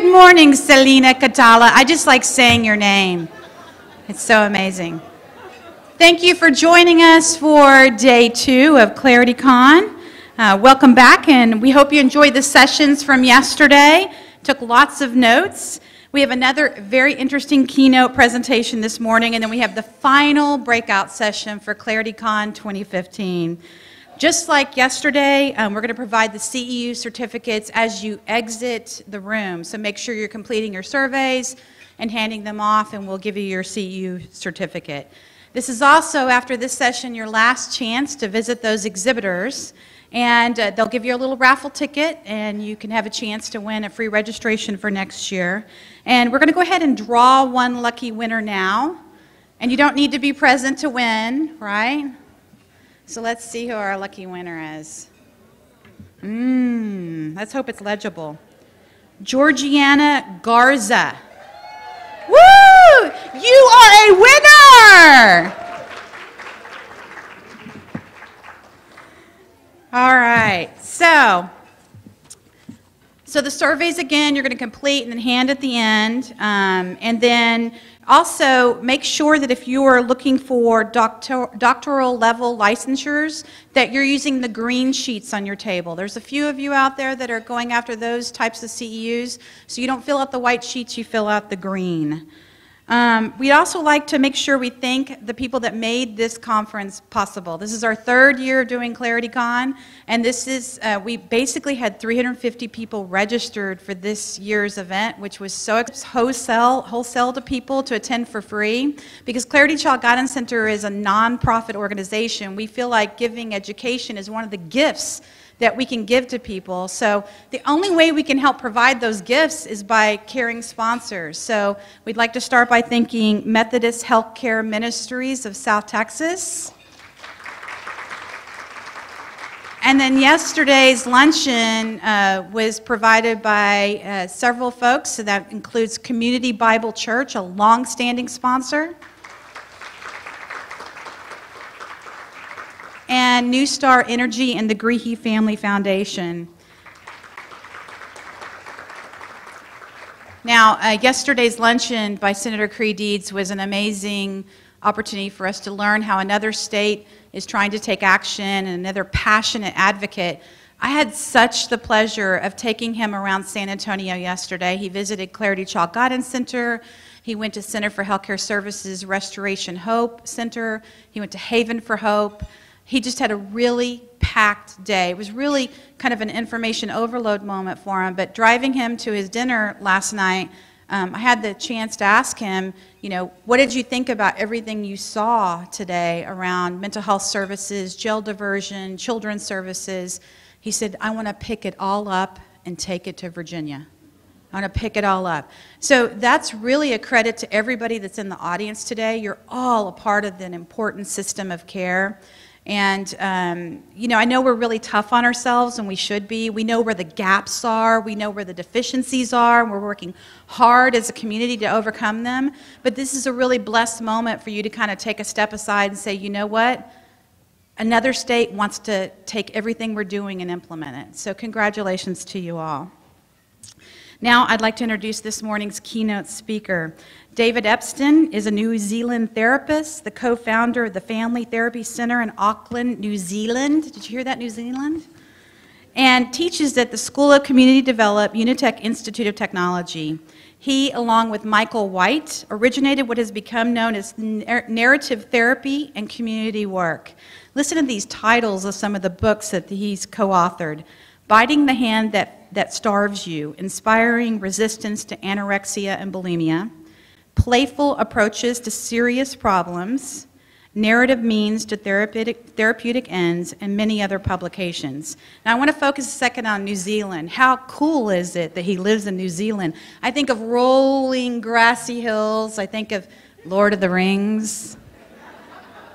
Good morning, Selena Catala. I just like saying your name. It's so amazing. Thank you for joining us for day 2 of ClarityCon. Welcome back, and we hope you enjoyed the sessions from yesterday. Took lots of notes. We have another very interesting keynote presentation this morning, and then we have the final breakout session for ClarityCon 2015. Just like yesterday, we're going to provide the CEU certificates as you exit the room. So make sure you're completing your surveys and handing them off, and we'll give you your CEU certificate. This is also, after this session, your last chance to visit those exhibitors. And they'll give you a little raffle ticket, and you can have a chance to win a free registration for next year. And we're going to go ahead and draw one lucky winner now. And you don't need to be present to win, right? So let's see who our lucky winner is. Let's hope it's legible. Georgiana Garza. Woo! You are a winner! All right, so the surveys, again, you're going to complete and then hand at the end. And then also make sure that if you are looking for doctoral level licensures, that you're using the green sheets on your table. There's a few of you out there that are going after those types of CEUs, so you don't fill out the white sheets, you fill out the green. We'd also like to make sure we thank the people that made this conference possible. This is our 3rd year of doing ClarityCon, and this is, we basically had 350 people registered for this year's event, which was so wholesale to people to attend for free. Because Clarity Child Guidance Center is a nonprofit organization, we feel like giving education is one of the gifts that we can give to people. So the only way we can help provide those gifts is by caring sponsors. So we'd like to start by thanking Methodist Healthcare Ministries of South Texas. And then yesterday's luncheon was provided by several folks, so that includes Community Bible Church, a long-standing sponsor, and New Star Energy and the Greehey Family Foundation. Now, yesterday's luncheon by Senator Creed Deeds was an amazing opportunity for us to learn how another state is trying to take action, and another passionate advocate. I had such the pleasure of taking him around San Antonio yesterday. He visited Clarity Child Guidance Center. He went to Center for Healthcare Services Restoration Hope Center. He went to Haven for Hope. He just had a really packed day. It was really kind of an information overload moment for him, but driving him to his dinner last night, I had the chance to ask him, you know, what did you think about everything you saw today around mental health services, jail diversion, children's services? He said, I want to pick it all up and take it to Virginia. I want to pick it all up. So that's really a credit to everybody that's in the audience today. You're all a part of an important system of care. And, you know, I know we're really tough on ourselves, and we should be. We know where the gaps are. We know where the deficiencies are, and we're working hard as a community to overcome them. But this is a really blessed moment for you to kind of take a step aside and say, you know what? Another state wants to take everything we're doing and implement it. So congratulations to you all. Now I'd like to introduce this morning's keynote speaker. David Epston is a New Zealand therapist, the co-founder of the Family Therapy Center in Auckland, New Zealand. Did you hear that, New Zealand? And teaches at the School of Community Development, Unitech Institute of Technology. He, along with Michael White, originated what has become known as narrative therapy and community work. Listen to these titles of some of the books that he's co-authored. Biting the Hand That Starves You, Inspiring Resistance to Anorexia and Bulimia, Playful Approaches to Serious Problems, Narrative Means to Therapeutic Ends, and many other publications. Now I want to focus a second on New Zealand. How cool is it that he lives in New Zealand? I think of rolling grassy hills, I think of Lord of the Rings.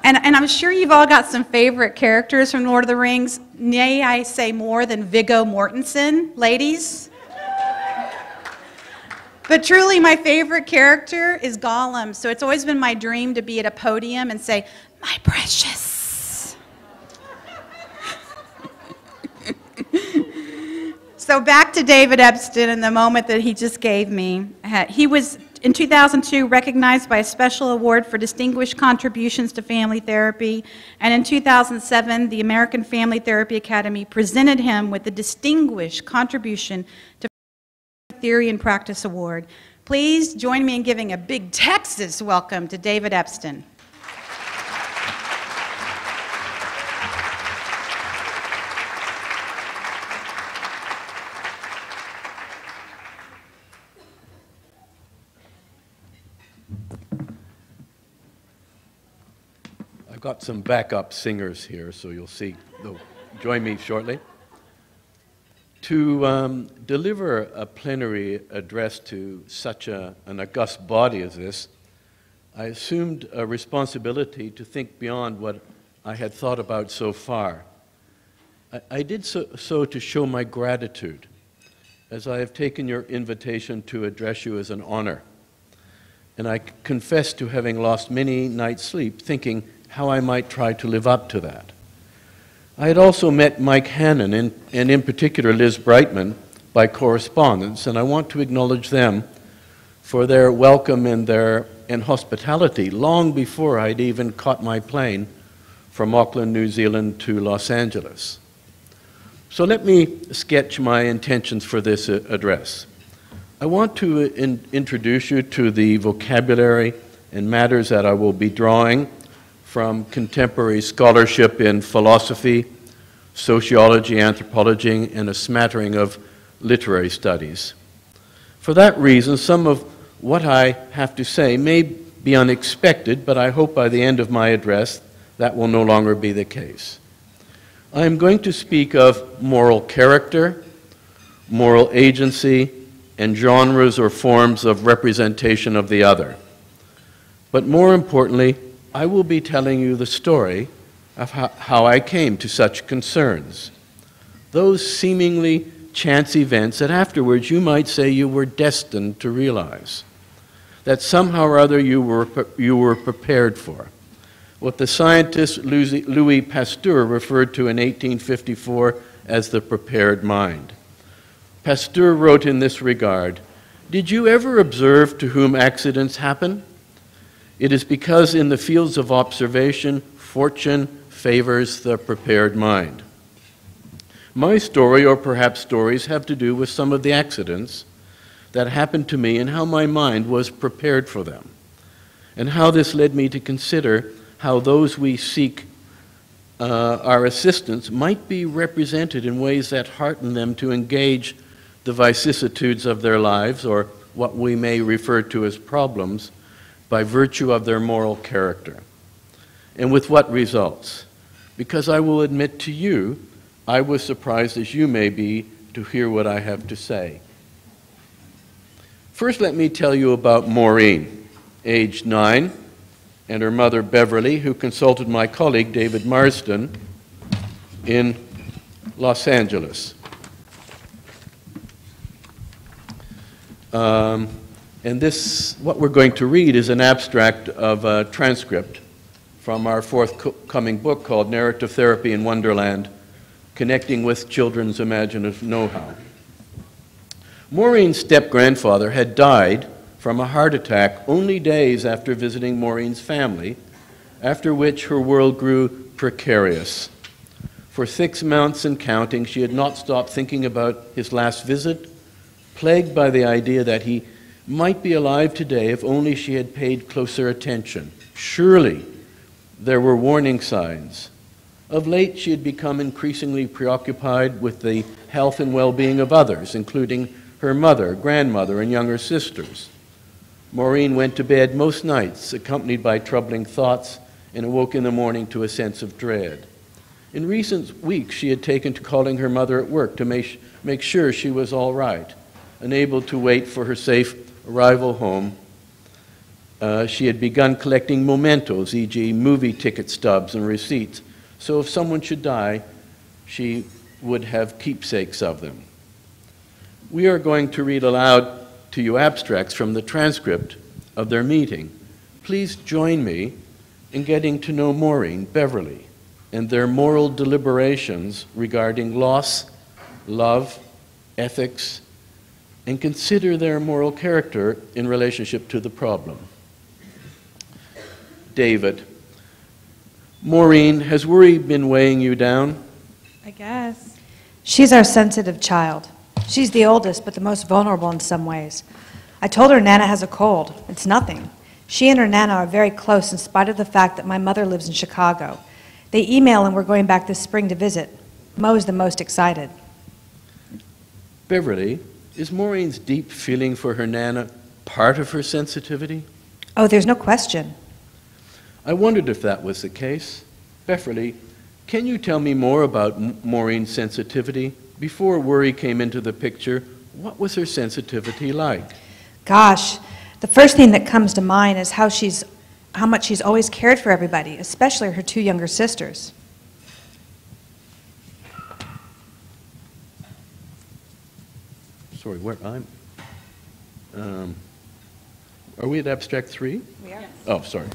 And I'm sure you've all got some favorite characters from Lord of the Rings. May I say more than Viggo Mortensen, ladies? But truly, my favorite character is Gollum. So it's always been my dream to be at a podium and say, "My precious." So So back to David Epston and the moment that he just gave me. He was, in 2002, recognized by a special award for distinguished contributions to family therapy, and in 2007, the American Family Therapy Academy presented him with the Distinguished Contribution to Theory and Practice Award. Please join me in giving a big Texas welcome to David Epston. Got some backup singers here, so you'll see. They'll join me shortly. To deliver a plenary address to such an august body as this, I assumed a responsibility to think beyond what I had thought about so far. I did so to show my gratitude, as I have taken your invitation to address you as an honor. And I confess to having lost many nights' sleep thinking how I might try to live up to that. I had also met Mike Hannon and in particular Liz Brightman by correspondence, and I want to acknowledge them for their welcome and hospitality long before I'd even caught my plane from Auckland, New Zealand to Los Angeles. So let me sketch my intentions for this address. I want to introduce you to the vocabulary and matters that I will be drawing from contemporary scholarship in philosophy, sociology, anthropology, and a smattering of literary studies. For that reason, some of what I have to say may be unexpected, but I hope by the end of my address that will no longer be the case. I am going to speak of moral character, moral agency, and genres or forms of representation of the other. But more importantly, I will be telling you the story of how I came to such concerns. Those seemingly chance events that afterwards you might say you were destined to realize, that somehow or other you were prepared for. What the scientist Louis Pasteur referred to in 1854 as the prepared mind. Pasteur wrote in this regard, "Did you ever observe to whom accidents happen? It is because in the fields of observation, fortune favors the prepared mind." My story, or perhaps stories, have to do with some of the accidents that happened to me and how my mind was prepared for them, and how this led me to consider how those we seek our assistance might be represented in ways that hearten them to engage the vicissitudes of their lives, or what we may refer to as problems, by virtue of their moral character. And with what results? Because I will admit to you, I was surprised as you may be to hear what I have to say. First, let me tell you about Maureen, aged 9, and her mother Beverly, who consulted my colleague David Marsden in Los Angeles. And this, what we're going to read, is an abstract of a transcript from our forthcoming book called Narrative Therapy in Wonderland, Connecting with Children's Imaginative Know-How. Maureen's step-grandfather had died from a heart attack only days after visiting Maureen's family, after which her world grew precarious. For 6 months and counting, she had not stopped thinking about his last visit, plagued by the idea that he might be alive today if only she had paid closer attention. Surely there were warning signs. Of late, she had become increasingly preoccupied with the health and well-being of others, including her mother, grandmother, and younger sisters. Maureen went to bed most nights, accompanied by troubling thoughts, and awoke in the morning to a sense of dread. In recent weeks, she had taken to calling her mother at work to make sure she was all right. Unable to wait for her safe arrival home, she had begun collecting mementos, e.g. movie ticket stubs and receipts, so if someone should die, she would have keepsakes of them. We are going to read aloud to you abstracts from the transcript of their meeting. Please join me in getting to know Maureen, Beverly, and their moral deliberations regarding loss, love, ethics, and consider their moral character in relationship to the problem. David, Maureen, has worry been weighing you down? I guess. She's our sensitive child. She's the oldest, but the most vulnerable in some ways. I told her Nana has a cold. It's nothing. She and her Nana are very close in spite of the fact that my mother lives in Chicago. They email and we're going back this spring to visit. Mo's the most excited. Beverly, is Maureen's deep feeling for her Nana part of her sensitivity? Oh, there's no question. I wondered if that was the case. Beverly, can you tell me more about Maureen's sensitivity? Before worry came into the picture, what was her sensitivity like? Gosh, the first thing that comes to mind is how much she's always cared for everybody, especially her two younger sisters. Sorry, where are we at abstract 3? We are. Oh, sorry.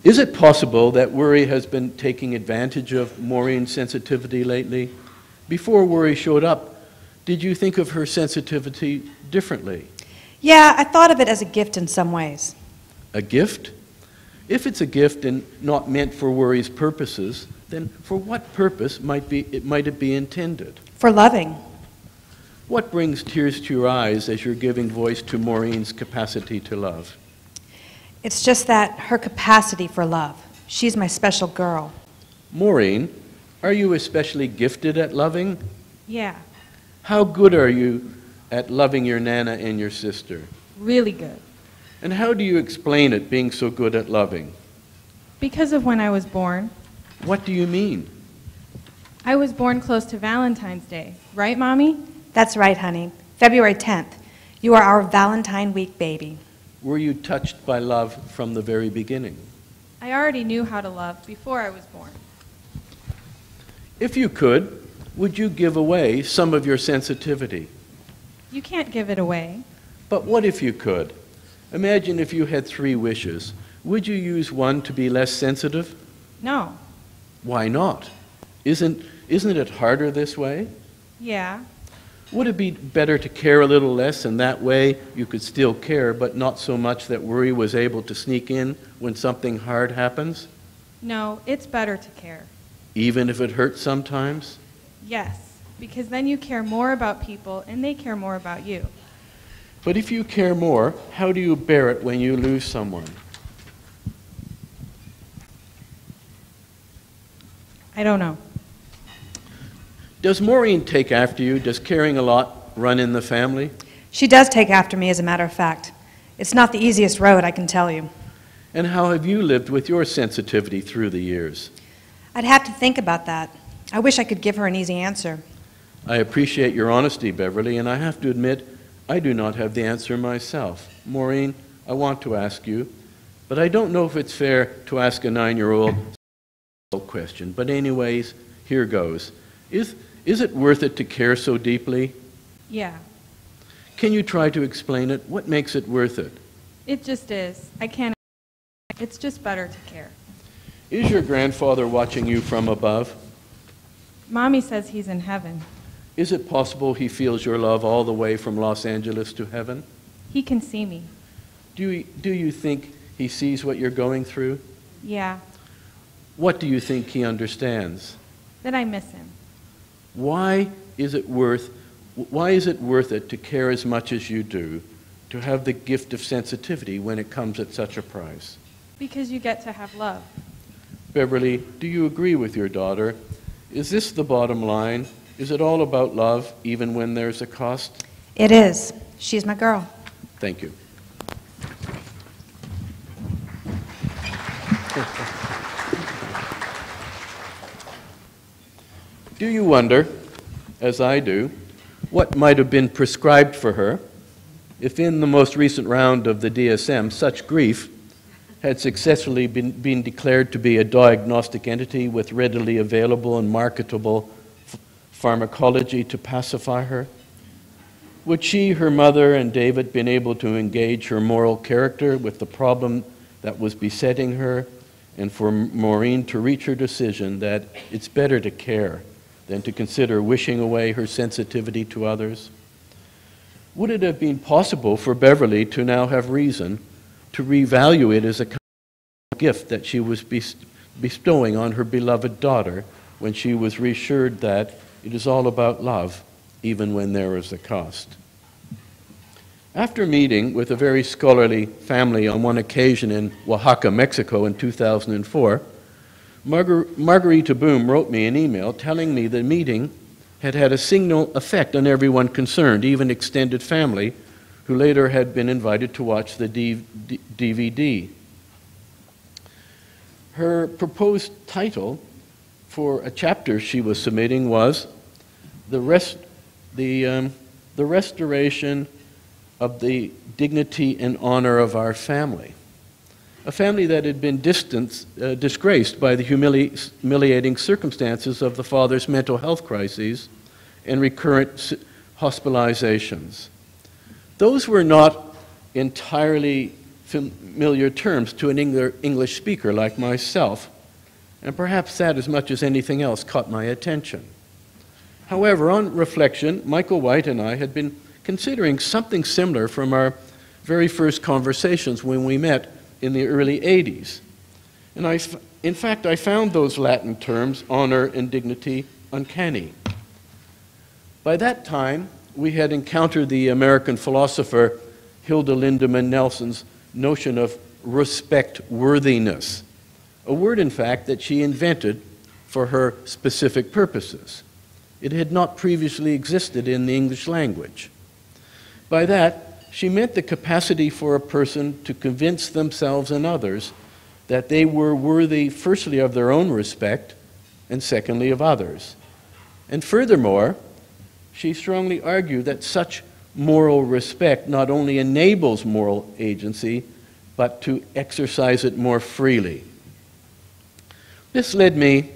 Is it possible that worry has been taking advantage of Maureen's sensitivity lately? Before worry showed up, did you think of her sensitivity differently? Yeah, I thought of it as a gift in some ways. A gift? If it's a gift and not meant for worry's purposes, then for what purpose might it be intended? For loving. What brings tears to your eyes as you're giving voice to Maureen's capacity to love? It's just that her capacity for love. She's my special girl. Maureen, are you especially gifted at loving? Yeah, How good are you at loving your Nana and your sister? really good. And how do you explain it, being so good at loving? Because of when I was born. What do you mean? I was born close to Valentine's Day, right, Mommy? That's right, honey. February 10th. You are our Valentine Week baby. Were you touched by love from the very beginning? I already knew how to love before I was born. If you could, would you give away some of your sensitivity? You can't give it away. But what if you could? Imagine if you had 3 wishes. Would you use one to be less sensitive? No. Why not? Isn't it harder this way? Yeah. Would it be better to care a little less, and that way you could still care, but not so much that worry was able to sneak in when something hard happens? No, it's better to care. Even if it hurts sometimes? Yes, because then you care more about people and they care more about you. But if you care more, how do you bear it when you lose someone? I don't know. Does Maureen take after you? Does caring a lot run in the family? She does take after me, as a matter of fact. It's not the easiest road, I can tell you. And how have you lived with your sensitivity through the years? I'd have to think about that. I wish I could give her an easy answer. I appreciate your honesty, Beverly, and I have to admit, I do not have the answer myself. Maureen, I want to ask you, but I don't know if it's fair to ask a 9-year-old question. But anyways, here goes. Is it worth it to care so deeply? Yeah, Can you try to explain it? What makes it worth it? it just is. I can't. It's just better to care. Is your grandfather watching you from above? Mommy says he's in heaven. Is it possible he feels your love all the way from Los Angeles to heaven? He can see me. Do you think he sees what you're going through? Yeah, What do you think he understands? that I miss him. Why is it worth it to care as much as you do, to have the gift of sensitivity when it comes at such a price? Because you get to have love. Beverly, do you agree with your daughter? Is this the bottom line? Is it all about love, even when there's a cost? It is. She's my girl. Thank you. Do you wonder, as I do, what might have been prescribed for her if in the most recent round of the DSM such grief had successfully been declared to be a diagnostic entity with readily available and marketable pharmacology to pacify her? Would she, her mother, and David been able to engage her moral character with the problem that was besetting her, and for Maureen to reach her decision that it's better to care than to consider wishing away her sensitivity to others? Would it have been possible for Beverly to now have reason to revalue it as a kind of gift that she was bestowing on her beloved daughter when she was reassured that it is all about love, even when there is a cost? After meeting with a very scholarly family on one occasion in Oaxaca, Mexico in 2004, Margarita Boom wrote me an email telling me the meeting had had a signal effect on everyone concerned, even extended family, who later had been invited to watch the DVD. Her proposed title for a chapter she was submitting was The Restoration of the Dignity and Honor of Our Family. A family that had been disgraced by the humiliating circumstances of the father's mental health crises and recurrent hospitalizations. Those were not entirely familiar terms to an English speaker like myself, and perhaps that, as much as anything else, caught my attention. However, on reflection, Michael White and I had been considering something similar from our very first conversations when we met in the early 80s. And in fact, I found those Latin terms, honor and dignity, uncanny. By that time, we had encountered the American philosopher Hilda Lindemann Nelson's notion of respect-worthiness, a word, in fact, that she invented for her specific purposes. It had not previously existed in the English language. By that, she meant the capacity for a person to convince themselves and others that they were worthy, firstly, of their own respect, and secondly, of others. And furthermore, she strongly argued that such moral respect not only enables moral agency, but to exercise it more freely. This led me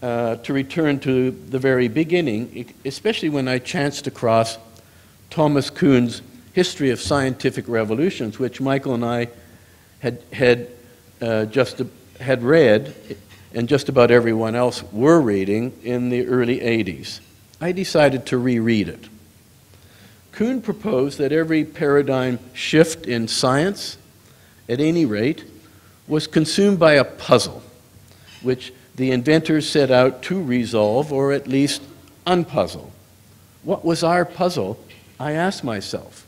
to return to the very beginning, especially when I chanced across Thomas Kuhns' History of Scientific Revolutions, which Michael and I had read, and just about everyone else were reading in the early 80s. I decided to reread it. Kuhn proposed that every paradigm shift in science, at any rate, was consumed by a puzzle, which the inventors set out to resolve, or at least unpuzzle. What was our puzzle? I asked myself.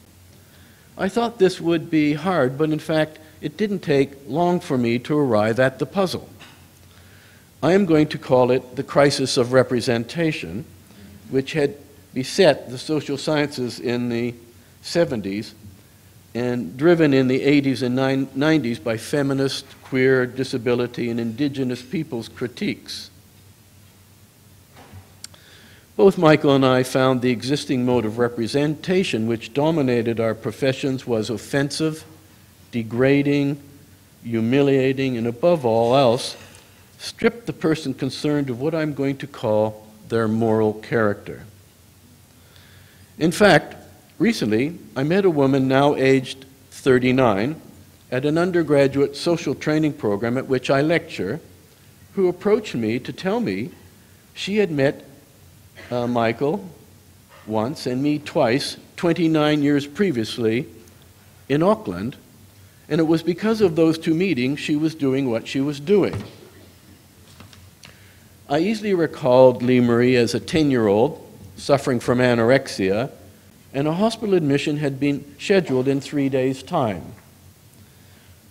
I thought this would be hard, but in fact, it didn't take long for me to arrive at the puzzle. I am going to call it the crisis of representation, which had beset the social sciences in the 70s and driven in the 80s and 90s by feminist, queer, disability, and indigenous peoples' critiques. Both Michael and I found the existing mode of representation which dominated our professions was offensive, degrading, humiliating, and above all else, stripped the person concerned of what I'm going to call their moral character. In fact, recently, I met a woman now aged 39 at an undergraduate social training program at which I lecture, who approached me to tell me she had met Michael once and me twice, 29 years previously, in Auckland, and it was because of those two meetings she was doing what she was doing. I easily recalled Lee Marie as a 10-year-old suffering from anorexia, and a hospital admission had been scheduled in 3 days' time.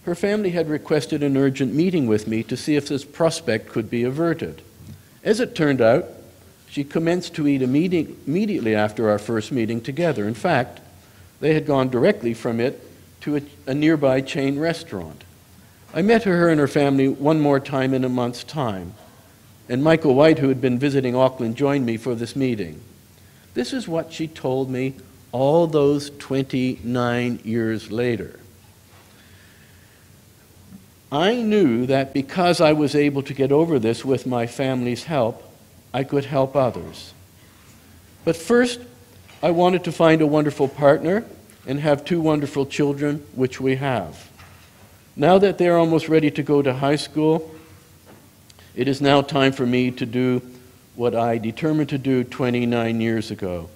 Her family had requested an urgent meeting with me to see if this prospect could be averted. As it turned out, she commenced to eat immediately after our first meeting together. In fact, they had gone directly from it to a nearby chain restaurant. I met her and her family one more time in a month's time, and Michael White, who had been visiting Auckland, joined me for this meeting. This is what she told me all those 29 years later. I knew that because I was able to get over this with my family's help, I could help others. But first, I wanted to find a wonderful partner and have 2 wonderful children, which we have. Now that they're almost ready to go to high school, it is now time for me to do what I determined to do 29 years ago,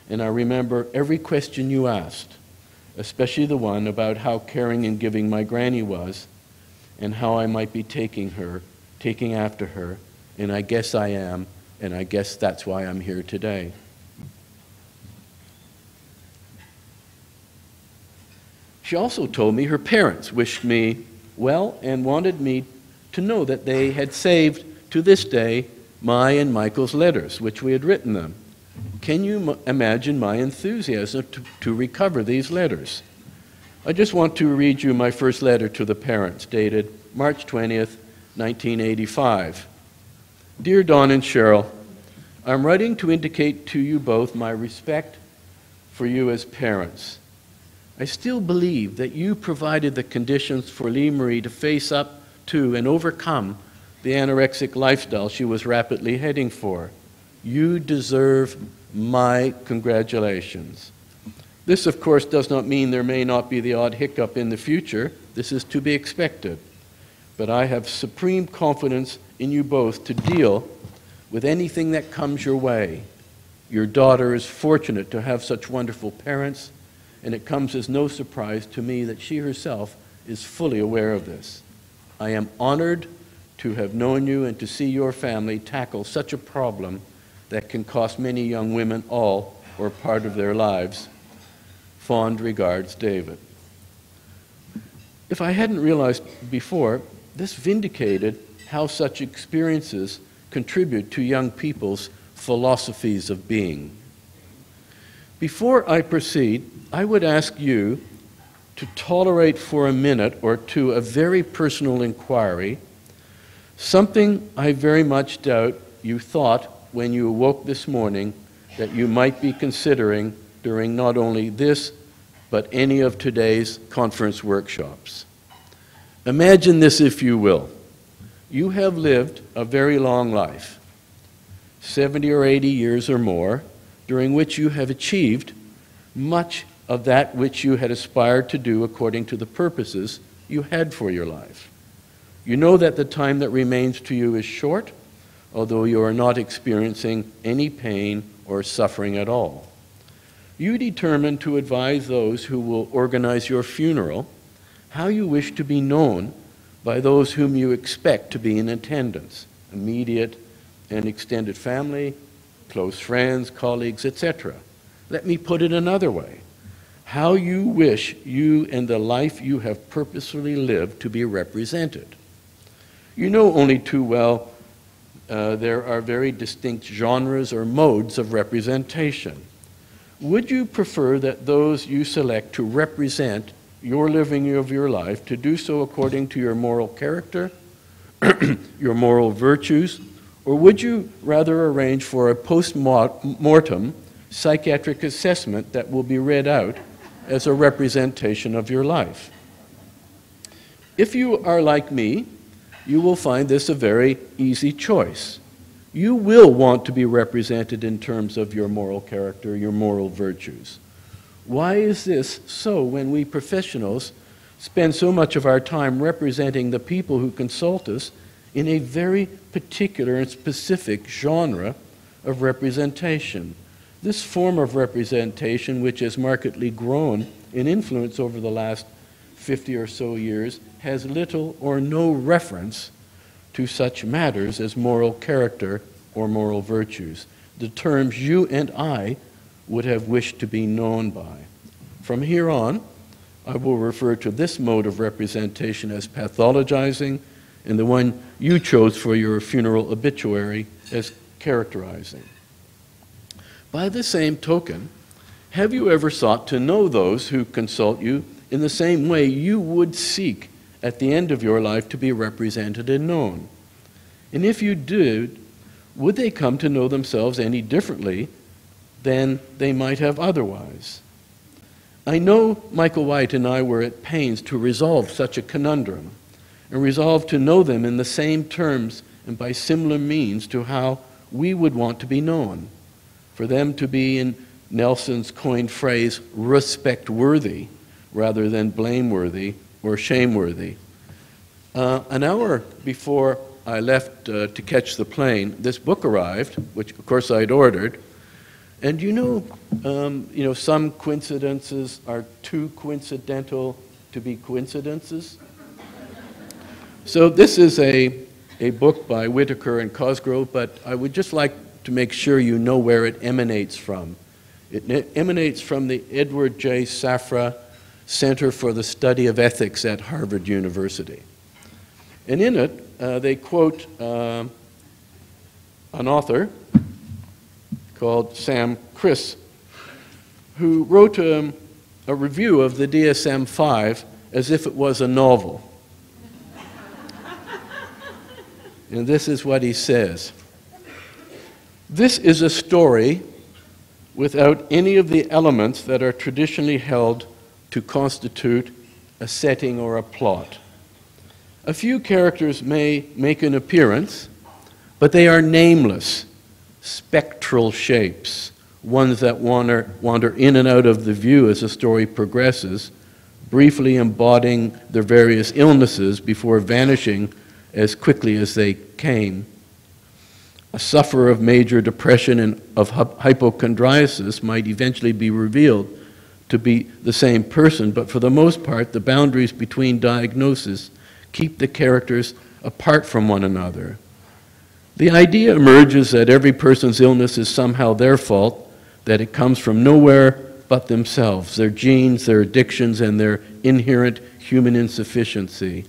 and I remember every question you asked, especially the one about how caring and giving my granny was, and how I might be taking after her, and I guess I am, and I guess that's why I'm here today. She also told me her parents wished me well and wanted me to know that they had saved, to this day, my and Michael's letters, which we had written them. Can you imagine my enthusiasm to recover these letters? I just want to read you my first letter to the parents, dated March 20th, 1985. Dear Don and Cheryl, I'm writing to indicate to you both my respect for you as parents. I still believe that you provided the conditions for Lee Marie to face up to and overcome the anorexic lifestyle she was rapidly heading for. You deserve my congratulations. This, of course, does not mean there may not be the odd hiccup in the future. This is to be expected. But I have supreme confidence in you both to deal with anything that comes your way. Your daughter is fortunate to have such wonderful parents, and it comes as no surprise to me that she herself is fully aware of this. I am honored to have known you and to see your family tackle such a problem that can cost many young women all or part of their lives. Fond regards, David. If I hadn't realized before, this vindicated how such experiences contribute to young people's philosophies of being. Before I proceed, I would ask you to tolerate for a minute or two a very personal inquiry, something I very much doubt you thought when you awoke this morning that you might be considering during not only this, but any of today's conference workshops. Imagine this, if you will. You have lived a very long life, 70 or 80 years or more, during which you have achieved much of that which you had aspired to do according to the purposes you had for your life. You know that the time that remains to you is short, although you are not experiencing any pain or suffering at all. You determine to advise those who will organize your funeral how you wish to be known by those whom you expect to be in attendance, immediate and extended family, close friends, colleagues, etc. Let me put it another way. How you wish you and the life you have purposefully lived to be represented. You know only too well there are very distinct genres or modes of representation. Would you prefer that those you select to represent your living of your life to do so according to your moral character, your moral virtues, or would you rather arrange for a post-mortem psychiatric assessment that will be read out as a representation of your life? If you are like me, you will find this a very easy choice. You will want to be represented in terms of your moral character, your moral virtues. Why is this so when we professionals spend so much of our time representing the people who consult us in a very particular and specific genre of representation? This form of representation, which has markedly grown in influence over the last 50 or so years, has little or no reference to such matters as moral character or moral virtues, the terms you and I would have wished to be known by. From here on, I will refer to this mode of representation as pathologizing, and the one you chose for your funeral obituary as characterizing. By the same token, have you ever sought to know those who consult you in the same way you would seek at the end of your life to be represented and known? And if you did, would they come to know themselves any differently than they might have otherwise? I know Michael White and I were at pains to resolve such a conundrum, and resolved to know them in the same terms and by similar means to how we would want to be known. For them to be, in Nelson's coined phrase, respect-worthy rather than blameworthy or shameworthy. An hour before I left to catch the plane, this book arrived, which of course I'd ordered. And you know, some coincidences are too coincidental to be coincidences. So this is a book by Whitaker and Cosgrove, but I would just like to make sure you know where it emanates from. It emanates from the Edward J. Safra Center for the Study of Ethics at Harvard University. And in it, they quote an author called Sam Criss, who wrote a review of the DSM-5 as if it was a novel. And this is what he says. This is a story without any of the elements that are traditionally held to constitute a setting or a plot. A few characters may make an appearance, but they are nameless, spectral shapes, ones that wander in and out of the view as the story progresses, briefly embodying their various illnesses before vanishing as quickly as they came. A sufferer of major depression and of hypochondriasis might eventually be revealed to be the same person, but for the most part, the boundaries between diagnoses keep the characters apart from one another. The idea emerges that every person's illness is somehow their fault, that it comes from nowhere but themselves, their genes, their addictions, and their inherent human insufficiency.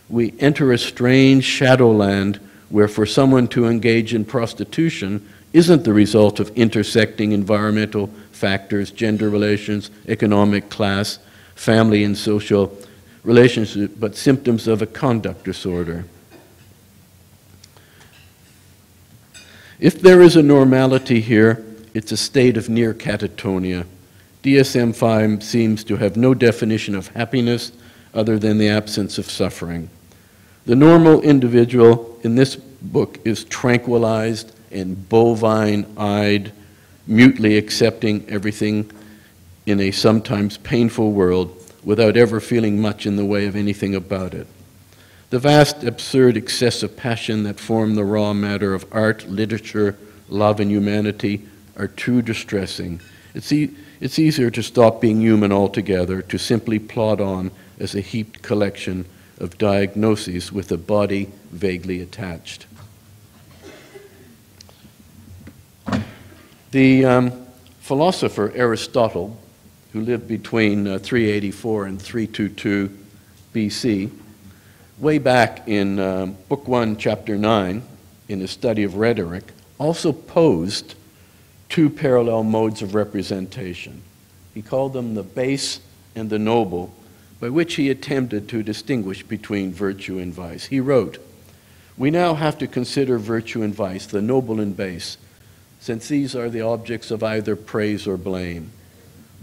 We enter a strange shadowland where for someone to engage in prostitution isn't the result of intersecting environmental factors, gender relations, economic class, family and social relationships, but symptoms of a conduct disorder. If there is a normality here, it's a state of near catatonia. DSM-5 seems to have no definition of happiness other than the absence of suffering. The normal individual in this book is tranquilized and bovine-eyed, mutely accepting everything in a sometimes painful world without ever feeling much in the way of anything about it. The vast, absurd excess of passion that form the raw matter of art, literature, love, and humanity are too distressing. It's easier to stop being human altogether, to simply plod on as a heaped collection of diagnoses with a body vaguely attached. The philosopher Aristotle, who lived between 384 and 322 BC, way back in Book 1, Chapter 9, in his study of rhetoric, also posed two parallel modes of representation. He called them the base and the noble, by which he attempted to distinguish between virtue and vice. He wrote, "We now have to consider virtue and vice, the noble and base, since these are the objects of either praise or blame.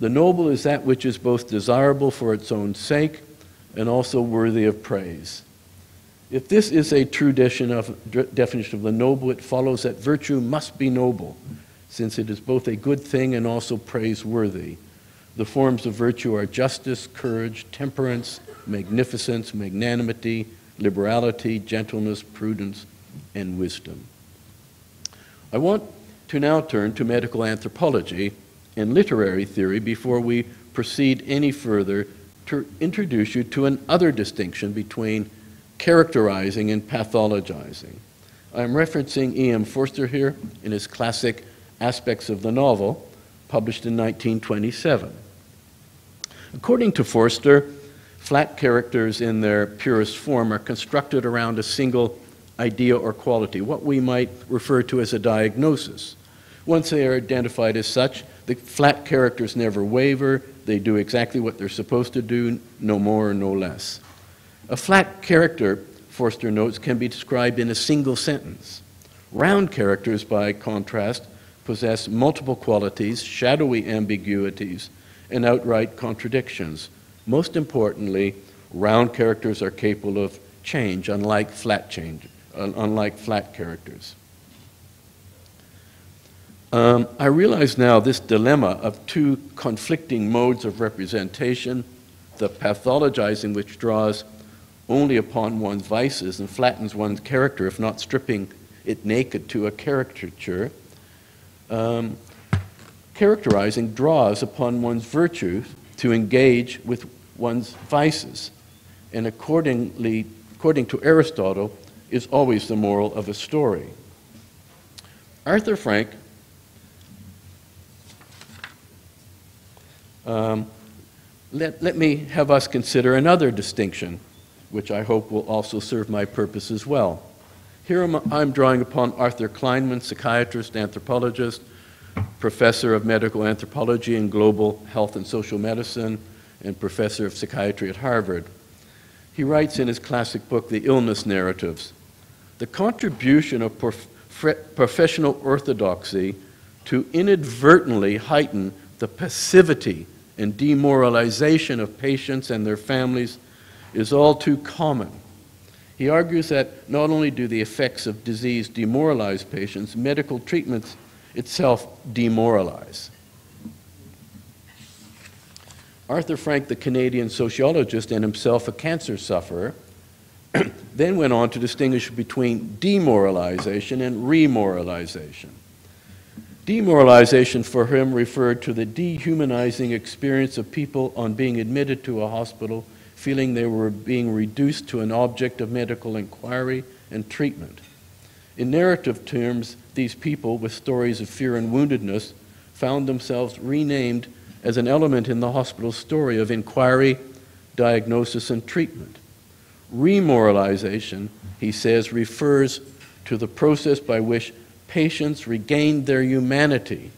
The noble is that which is both desirable for its own sake and also worthy of praise. If this is a true definition of the noble, it follows that virtue must be noble, since it is both a good thing and also praiseworthy. The forms of virtue are justice, courage, temperance, magnificence, magnanimity, liberality, gentleness, prudence, and wisdom." I want to now turn to medical anthropology and literary theory before we proceed any further to introduce you to another distinction between characterizing and pathologizing. I'm referencing E.M. Forster here in his classic Aspects of the Novel, published in 1927. According to Forster, flat characters in their purest form are constructed around a single idea or quality, what we might refer to as a diagnosis. Once they are identified as such, the flat characters never waver. They do exactly what they're supposed to do, no more or no less. A flat character, Forster notes, can be described in a single sentence. Round characters, by contrast, possess multiple qualities, shadowy ambiguities, and outright contradictions. Most importantly, round characters are capable of change, unlike flat characters. I realize now this dilemma of two conflicting modes of representation, the pathologizing which draws only upon one's vices and flattens one's character, if not stripping it naked to a caricature. Characterizing draws upon one's virtue to engage with one's vices, and according to Aristotle, is always the moral of a story. Arthur Frank let me have us consider another distinction, which I hope will also serve my purpose as well. Here I'm drawing upon Arthur Kleinman, psychiatrist, anthropologist, professor of medical anthropology and global health and social medicine, and professor of psychiatry at Harvard. He writes in his classic book, The Illness Narratives, the contribution of professional orthodoxy to inadvertently heighten the passivity and demoralization of patients and their families is all too common. He argues that not only do the effects of disease demoralize patients, medical treatments itself demoralize. Arthur Frank, the Canadian sociologist and himself a cancer sufferer, then went on to distinguish between demoralization and remoralization. Demoralization for him referred to the dehumanizing experience of people on being admitted to a hospital, feeling they were being reduced to an object of medical inquiry and treatment. In narrative terms, these people with stories of fear and woundedness found themselves renamed as an element in the hospital's story of inquiry, diagnosis, and treatment. Remoralization, he says, refers to the process by which patients regained their humanity,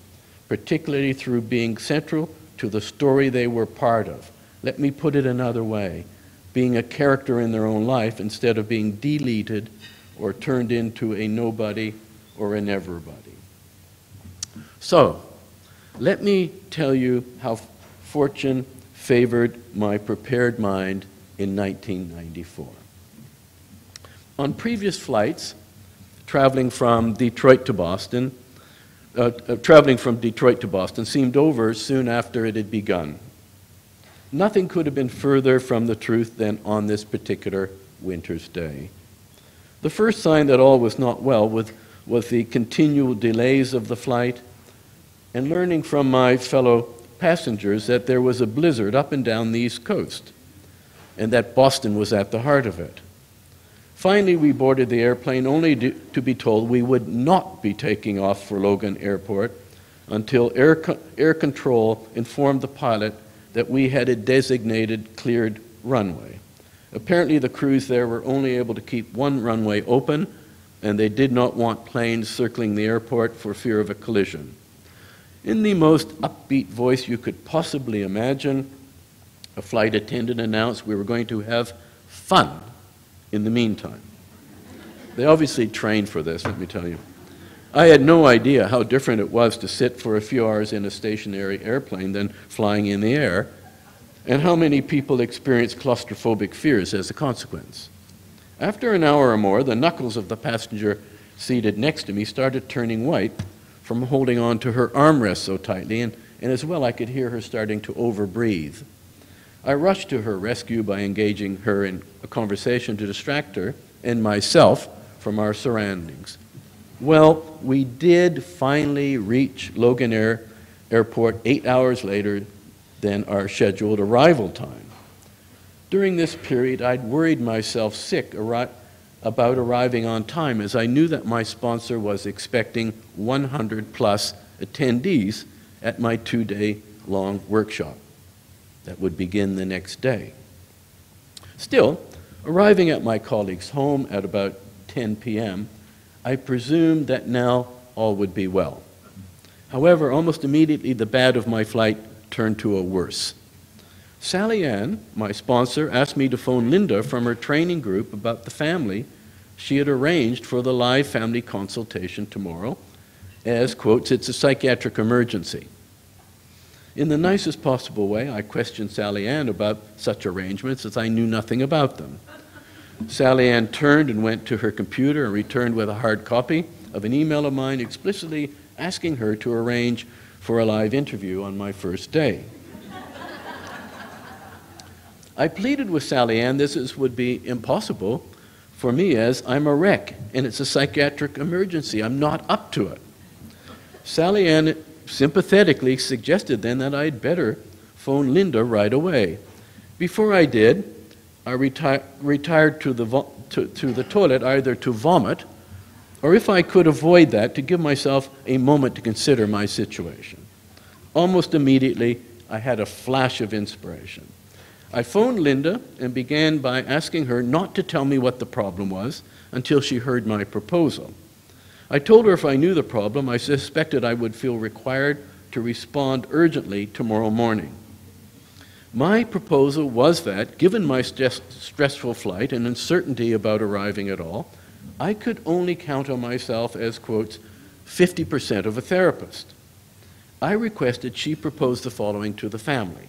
particularly through being central to the story they were part of. Let me put it another way, being a character in their own life instead of being deleted or turned into a nobody or an everybody. So, let me tell you how fortune favored my prepared mind in 1994. On previous flights, traveling from Detroit to Boston seemed over soon after it had begun. Nothing could have been further from the truth than on this particular winter's day. The first sign that all was not well was the continual delays of the flight, and learning from my fellow passengers that there was a blizzard up and down the East Coast, and that Boston was at the heart of it. Finally, we boarded the airplane only to be told we would not be taking off for Logan Airport until air control informed the pilot that we had a designated cleared runway. Apparently, the crews there were only able to keep one runway open, and they did not want planes circling the airport for fear of a collision. In the most upbeat voice you could possibly imagine, a flight attendant announced we were going to have fun in the meantime. They obviously trained for this, let me tell you. I had no idea how different it was to sit for a few hours in a stationary airplane than flying in the air, and how many people experience claustrophobic fears as a consequence. After an hour or more, the knuckles of the passenger seated next to me started turning white from holding on to her armrest so tightly, and as well I could hear her starting to overbreathe. I rushed to her rescue by engaging her in a conversation to distract her and myself from our surroundings. Well, we did finally reach Logan Airport 8 hours later than our scheduled arrival time. During this period, I'd worried myself sick about arriving on time, as I knew that my sponsor was expecting 100+ attendees at my 2-day-long workshop that would begin the next day. Still, arriving at my colleague's home at about 10 p.m., I presumed that now all would be well. However, almost immediately the bad of my flight turned to a worse. Sally Ann, my sponsor, asked me to phone Linda from her training group about the family she had arranged for the live family consultation tomorrow, as, quotes, it's a psychiatric emergency. In the nicest possible way, I questioned Sally Ann about such arrangements, as I knew nothing about them. Sally Ann turned and went to her computer and returned with a hard copy of an email of mine explicitly asking her to arrange for a live interview on my first day. I pleaded with Sally Ann this would be impossible for me, as I'm a wreck and it's a psychiatric emergency. I'm not up to it. Sally Ann sympathetically suggested then that I'd better phone Linda right away. Before I did, I retired to the toilet either to vomit or, if I could avoid that, to give myself a moment to consider my situation. Almost immediately, I had a flash of inspiration. I phoned Linda and began by asking her not to tell me what the problem was until she heard my proposal. I told her if I knew the problem, I suspected I would feel required to respond urgently tomorrow morning. My proposal was that, given my stressful flight and uncertainty about arriving at all, I could only count on myself as, quotes, 50% of a therapist. I requested she propose the following to the family: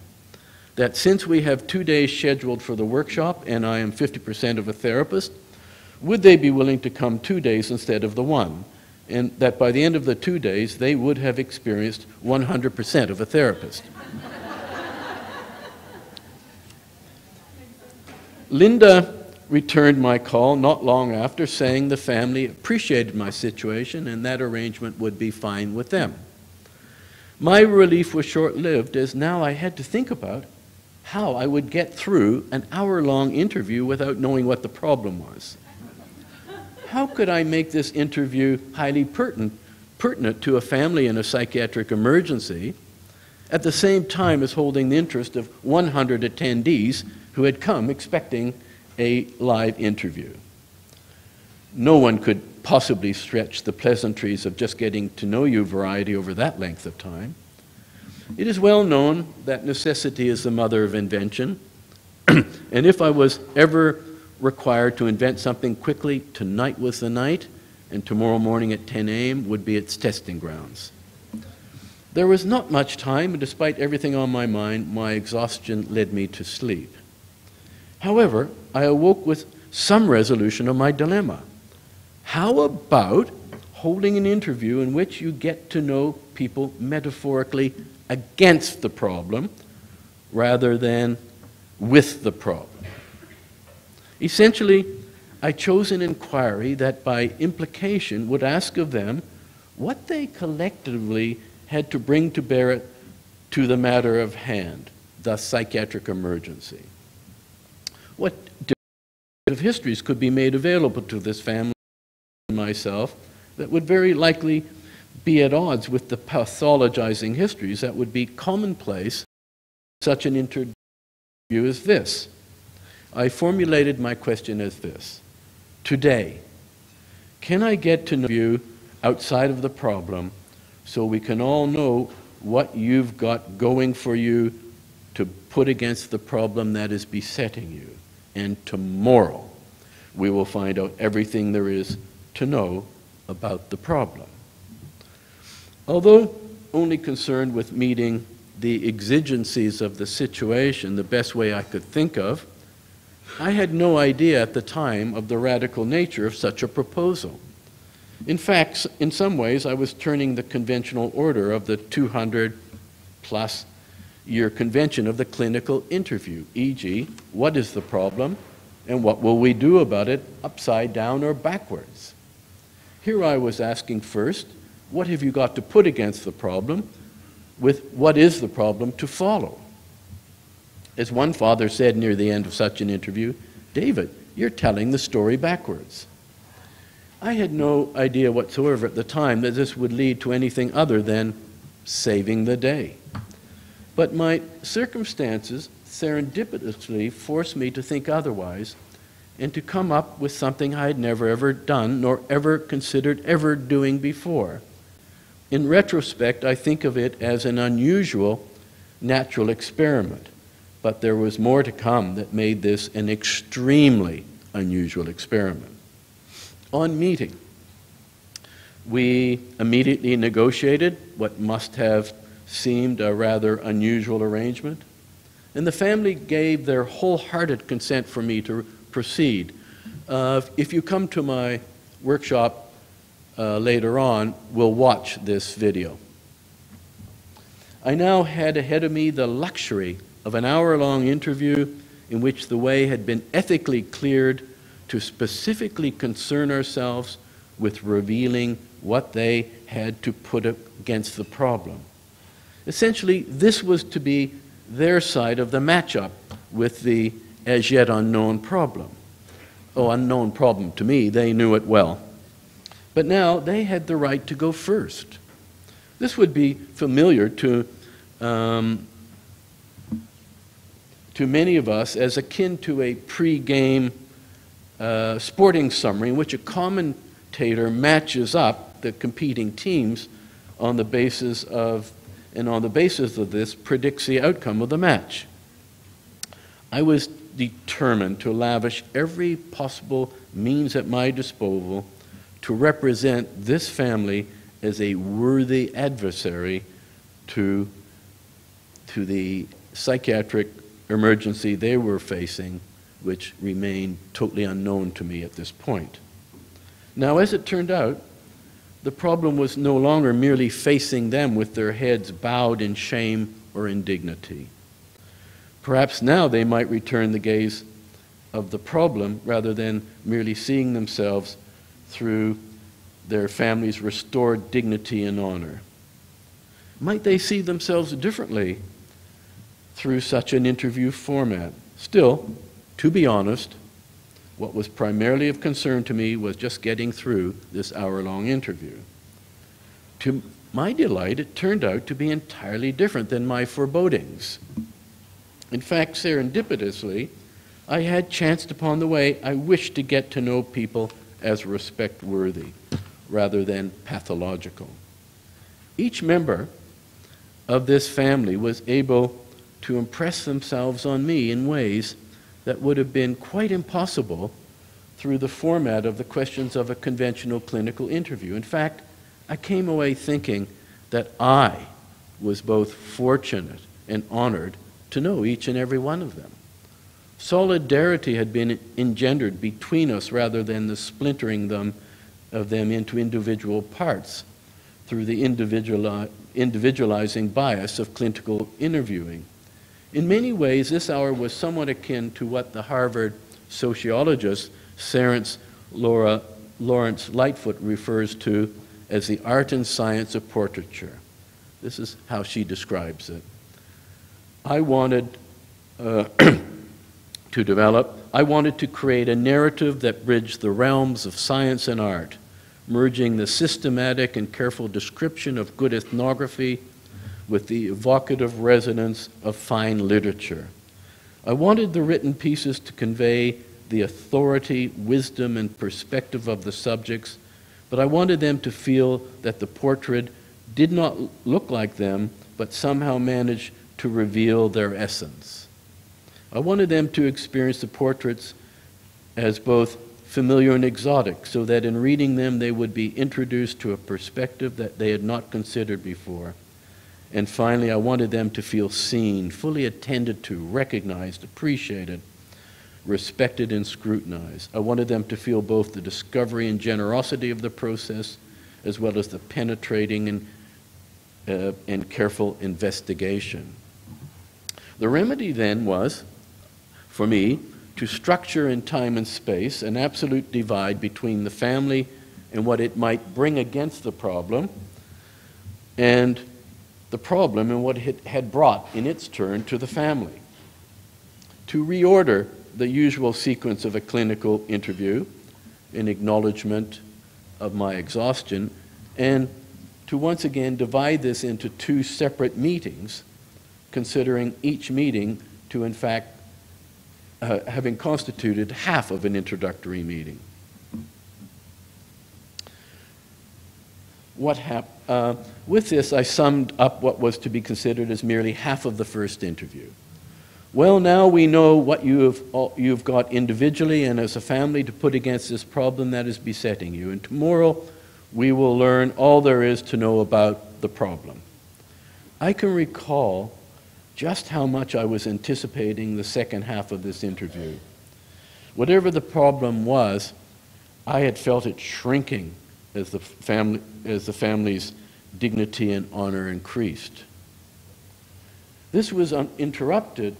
that since we have 2 days scheduled for the workshop and I am 50% of a therapist, would they be willing to come 2 days instead of the 1? And that by the end of the 2 days, they would have experienced 100% of a therapist. Linda returned my call not long after, saying the family appreciated my situation and that arrangement would be fine with them. My relief was short-lived, as now I had to think about how I would get through an hour-long interview without knowing what the problem was. How could I make this interview highly pertinent to a family in a psychiatric emergency, at the same time as holding the interest of 100 attendees who had come expecting a live interview? No one could possibly stretch the pleasantries of just getting to know you variety over that length of time. It is well known that necessity is the mother of invention, and if I was ever required to invent something quickly, tonight was the night, and tomorrow morning at 10 a.m. would be its testing grounds. There was not much time, and despite everything on my mind, my exhaustion led me to sleep. However, I awoke with some resolution of my dilemma. How about holding an interview in which you get to know people metaphorically against the problem rather than with the problem? Essentially, I chose an inquiry that by implication would ask of them what they collectively had to bring to bear to the matter of hand, the psychiatric emergency. What of histories could be made available to this family and myself that would very likely be at odds with the pathologizing histories that would be commonplace in such an interview as this? I formulated my question as this: today, can I get to know you outside of the problem so we can all know what you've got going for you to put against the problem that is besetting you? And tomorrow, we will find out everything there is to know about the problem. Although only concerned with meeting the exigencies of the situation the best way I could think of, I had no idea at the time of the radical nature of such a proposal. In fact, in some ways, I was turning the conventional order of the 200-plus year convention of the clinical interview, e.g., what is the problem and what will we do about it, upside down or backwards? Here I was asking first, what have you got to put against the problem, with what is the problem to follow? As one father said near the end of such an interview, David, you're telling the story backwards. I had no idea whatsoever at the time that this would lead to anything other than saving the day. But my circumstances serendipitously forced me to think otherwise and to come up with something I had never ever done nor ever considered ever doing before. In retrospect, I think of it as an unusual natural experiment, but there was more to come that made this an extremely unusual experiment. On meeting, we immediately negotiated what must have seemed a rather unusual arrangement, and the family gave their wholehearted consent for me to proceed. If you come to my workshop later on, we'll watch this video. I now had ahead of me the luxury of an hour-long interview in which the way had been ethically cleared to specifically concern ourselves with revealing what they had to put against the problem. Essentially, this was to be their side of the matchup with the as yet unknown problem. Oh, unknown problem to me, they knew it well. But now they had the right to go first. This would be familiar to many of us as akin to a pre-game sporting summary in which a commentator matches up the competing teams on the basis of, and on the basis of this predicts the outcome of the match. I was determined to lavish every possible means at my disposal to represent this family as a worthy adversary to the psychiatric emergency they were facing, which remained totally unknown to me at this point. Now, as it turned out, the problem was no longer merely facing them with their heads bowed in shame or indignity. Perhaps now they might return the gaze of the problem rather than merely seeing themselves through their family's restored dignity and honor. Might they see themselves differently through such an interview format? Still, to be honest, what was primarily of concern to me was just getting through this hour-long interview. To my delight, it turned out to be entirely different than my forebodings. In fact, serendipitously, I had chanced upon the way I wished to get to know people as respect-worthy rather than pathological. Each member of this family was able to impress themselves on me in ways that would have been quite impossible through the format of the questions of a conventional clinical interview. In fact, I came away thinking that I was both fortunate and honored to know each and every one of them. Solidarity had been engendered between us rather than the splintering of them into individual parts through the individualizing bias of clinical interviewing. In many ways, this hour was somewhat akin to what the Harvard sociologist Lawrence Lightfoot refers to as the art and science of portraiture. This is how she describes it. I wanted I wanted to create a narrative that bridged the realms of science and art, merging the systematic and careful description of good ethnography with the evocative resonance of fine literature. I wanted the written pieces to convey the authority, wisdom, and perspective of the subjects, but I wanted them to feel that the portrait did not look like them, but somehow managed to reveal their essence. I wanted them to experience the portraits as both familiar and exotic, so that in reading them they would be introduced to a perspective that they had not considered before. And finally, I wanted them to feel seen, fully attended to, recognized, appreciated, respected, and scrutinized. I wanted them to feel both the discovery and generosity of the process, as well as the penetrating and careful investigation. The remedy then was, for me, to structure in time and space an absolute divide between the family and what it might bring against the problem, and the problem and what it had brought in its turn to the family. To reorder the usual sequence of a clinical interview, an acknowledgement of my exhaustion, and to once again divide this into two separate meetings, considering each meeting to in fact having constituted half of an introductory meeting. With this, I summed up what was to be considered as merely half of the first interview. Well, now we know what you've got individually and as a family to put against this problem that is besetting you, and tomorrow we will learn all there is to know about the problem. I can recall just how much I was anticipating the second half of this interview. Whatever the problem was, I had felt it shrinking as the family's dignity and honor increased. This was interrupted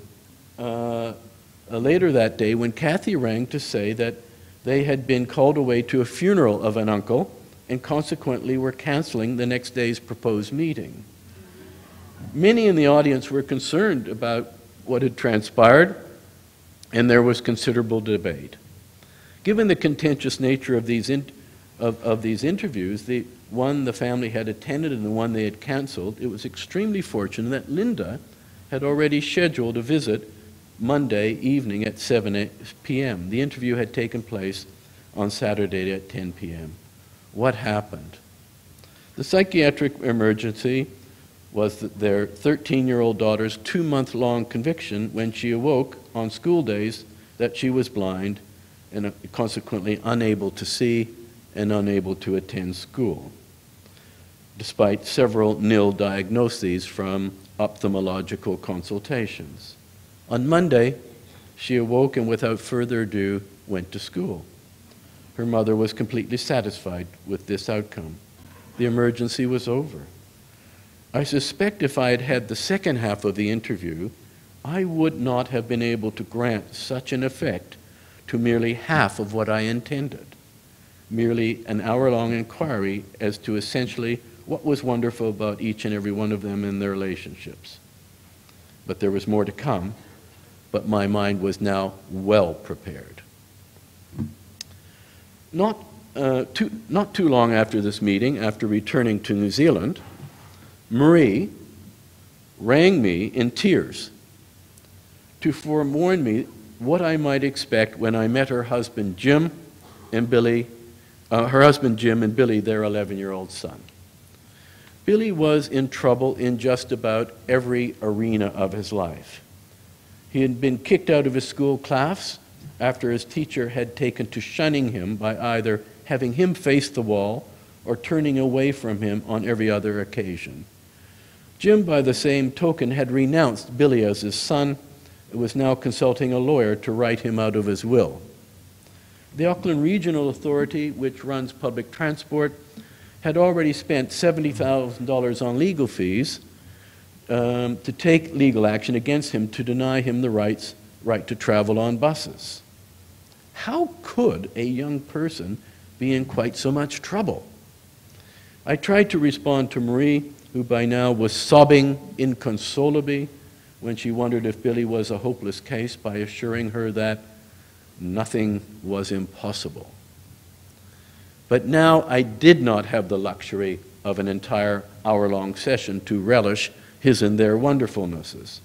later that day when Kathy rang to say that they had been called away to a funeral of an uncle and consequently were canceling the next day's proposed meeting. Many in the audience were concerned about what had transpired, and there was considerable debate. Given the contentious nature of these interviews, the one the family had attended and the one they had canceled, it was extremely fortunate that Linda had already scheduled a visit Monday evening at 7 p.m. The interview had taken place on Saturday at 10 p.m. What happened? The psychiatric emergency was their 13-year-old daughter's 2-month-long conviction when she awoke on school days that she was blind and consequently unable to see and unable to attend school, despite several nil diagnoses from ophthalmological consultations. On Monday, she awoke and without further ado went to school. Her mother was completely satisfied with this outcome. The emergency was over. I suspect if I had had the second half of the interview, I would not have been able to grant such an effect to merely half of what I intended, merely an hour-long inquiry as to essentially what was wonderful about each and every one of them and their relationships. But there was more to come, but my mind was now well prepared. Not too long after this meeting, after returning to New Zealand, Marie rang me in tears to forewarn me what I might expect when I met her husband Jim and Billy, their 11-year-old son. Billy was in trouble in just about every arena of his life. He had been kicked out of his school class after his teacher had taken to shunning him by either having him face the wall or turning away from him on every other occasion. Jim, by the same token, had renounced Billy as his son and was now consulting a lawyer to write him out of his will. The Auckland Regional Authority, which runs public transport, had already spent $70,000 on legal fees to take legal action against him to deny him the right to travel on buses. How could a young person be in quite so much trouble? I tried to respond to Marie, who by now was sobbing inconsolably when she wondered if Billy was a hopeless case, by assuring her that nothing was impossible. But now I did not have the luxury of an entire hour-long session to relish his and their wonderfulnesses.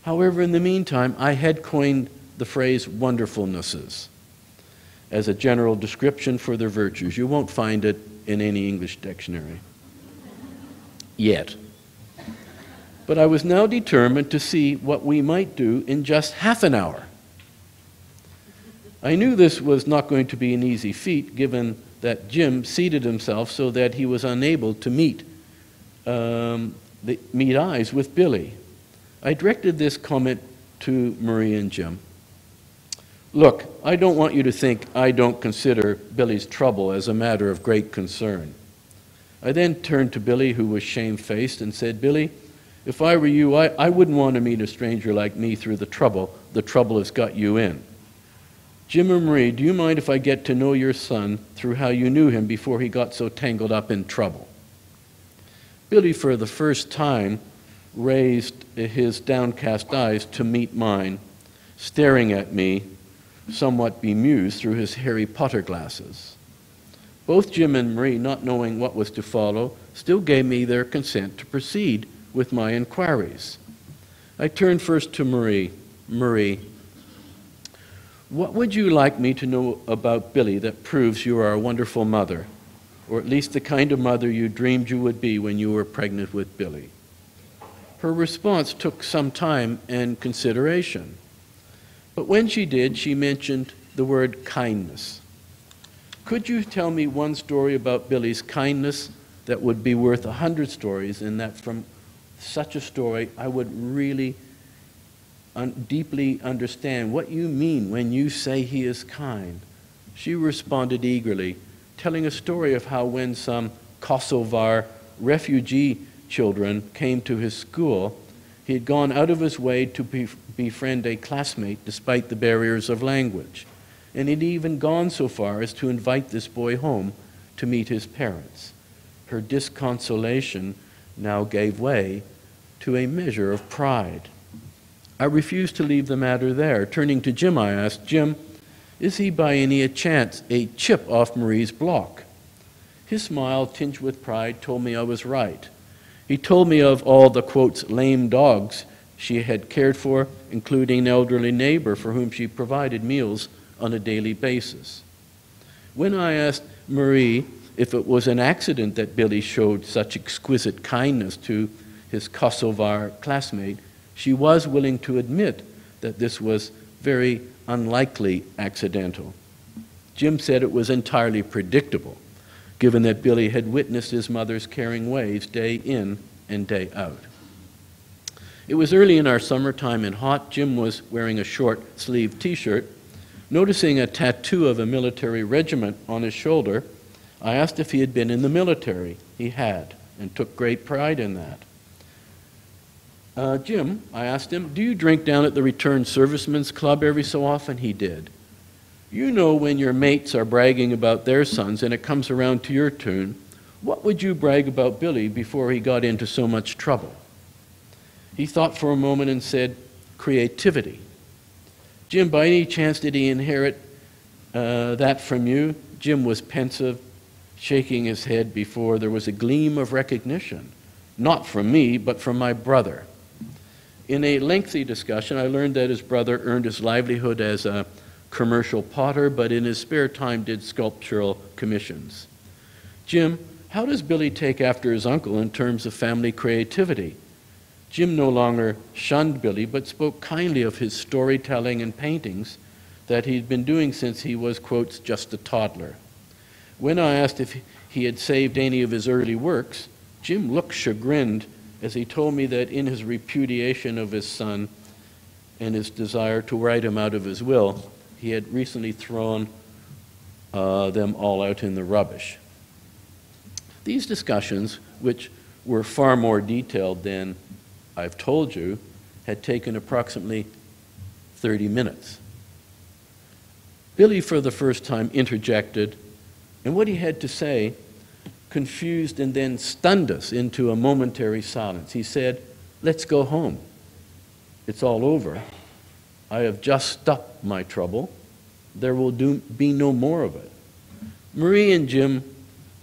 However, in the meantime, I had coined the phrase wonderfulnesses as a general description for their virtues. You won't find it in any English dictionary yet. But I was now determined to see what we might do in just half an hour. I knew this was not going to be an easy feat, given that Jim seated himself so that he was unable to meet eyes with Billy. I directed this comment to Marie and Jim. Look, I don't want you to think I don't consider Billy's trouble as a matter of great concern. I then turned to Billy, who was shamefaced, and said, Billy, if I were you, I wouldn't want to meet a stranger like me through the trouble has got you in. Jim and Marie, do you mind if I get to know your son through how you knew him before he got so tangled up in trouble? Billy, for the first time, raised his downcast eyes to meet mine, staring at me, somewhat bemused through his Harry Potter glasses. Both Jim and Marie, not knowing what was to follow, still gave me their consent to proceed with my inquiries. I turned first to Marie. Marie, what would you like me to know about Billy that proves you are a wonderful mother, or at least the kind of mother you dreamed you would be when you were pregnant with Billy? Her response took some time and consideration. But when she did, she mentioned the word kindness. Could you tell me one story about Billy's kindness that would be worth 100 stories, and that from such a story I would really deeply understand what you mean when you say he is kind? She responded eagerly, telling a story of how when some Kosovar refugee children came to his school, He had gone out of his way to befriend a classmate despite the barriers of language, and he'd even gone so far as to invite this boy home to meet his parents. Her disconsolation now gave way to a measure of pride. I refused to leave the matter there. Turning to Jim, I asked, "Jim, is he by any chance a chip off Marie's block?" His smile, tinged with pride, told me I was right. He told me of all the, quotes, lame dogs she had cared for, including an elderly neighbor for whom she provided meals on a daily basis. When I asked Marie if it was an accident that Billy showed such exquisite kindness to his Kosovar classmate, she was willing to admit that this was very unlikely accidental. Jim said it was entirely predictable, given that Billy had witnessed his mother's caring ways day in and day out. It was early in our summertime and hot. Jim was wearing a short-sleeved t-shirt. Noticing a tattoo of a military regiment on his shoulder, I asked if he had been in the military. He had, and took great pride in that. "Jim," I asked him, "do you drink down at the Returned Servicemen's Club every so often?" He did. "You know, when your mates are bragging about their sons and it comes around to your turn, what would you brag about Billy before he got into so much trouble?" He thought for a moment and said, "Creativity." "Jim, by any chance did he inherit that from you?" Jim was pensive, shaking his head before there was a gleam of recognition. "Not from me, but from my brother." In a lengthy discussion, I learned that his brother earned his livelihood as a commercial potter, but in his spare time did sculptural commissions. "Jim, how does Billy take after his uncle in terms of family creativity?" Jim no longer shunned Billy, but spoke kindly of his storytelling and paintings that he'd been doing since he was, quotes, just a toddler. When I asked if he had saved any of his early works, Jim looked chagrined as he told me that in his repudiation of his son and his desire to write him out of his will, he had recently thrown them all out in the rubbish. These discussions, which were far more detailed than I've told you, had taken approximately 30 minutes. Billy, for the first time, interjected, and what he had to say confused and then stunned us into a momentary silence. He said, "Let's go home. It's all over. I have just stopped my trouble. There will be no more of it." Marie and Jim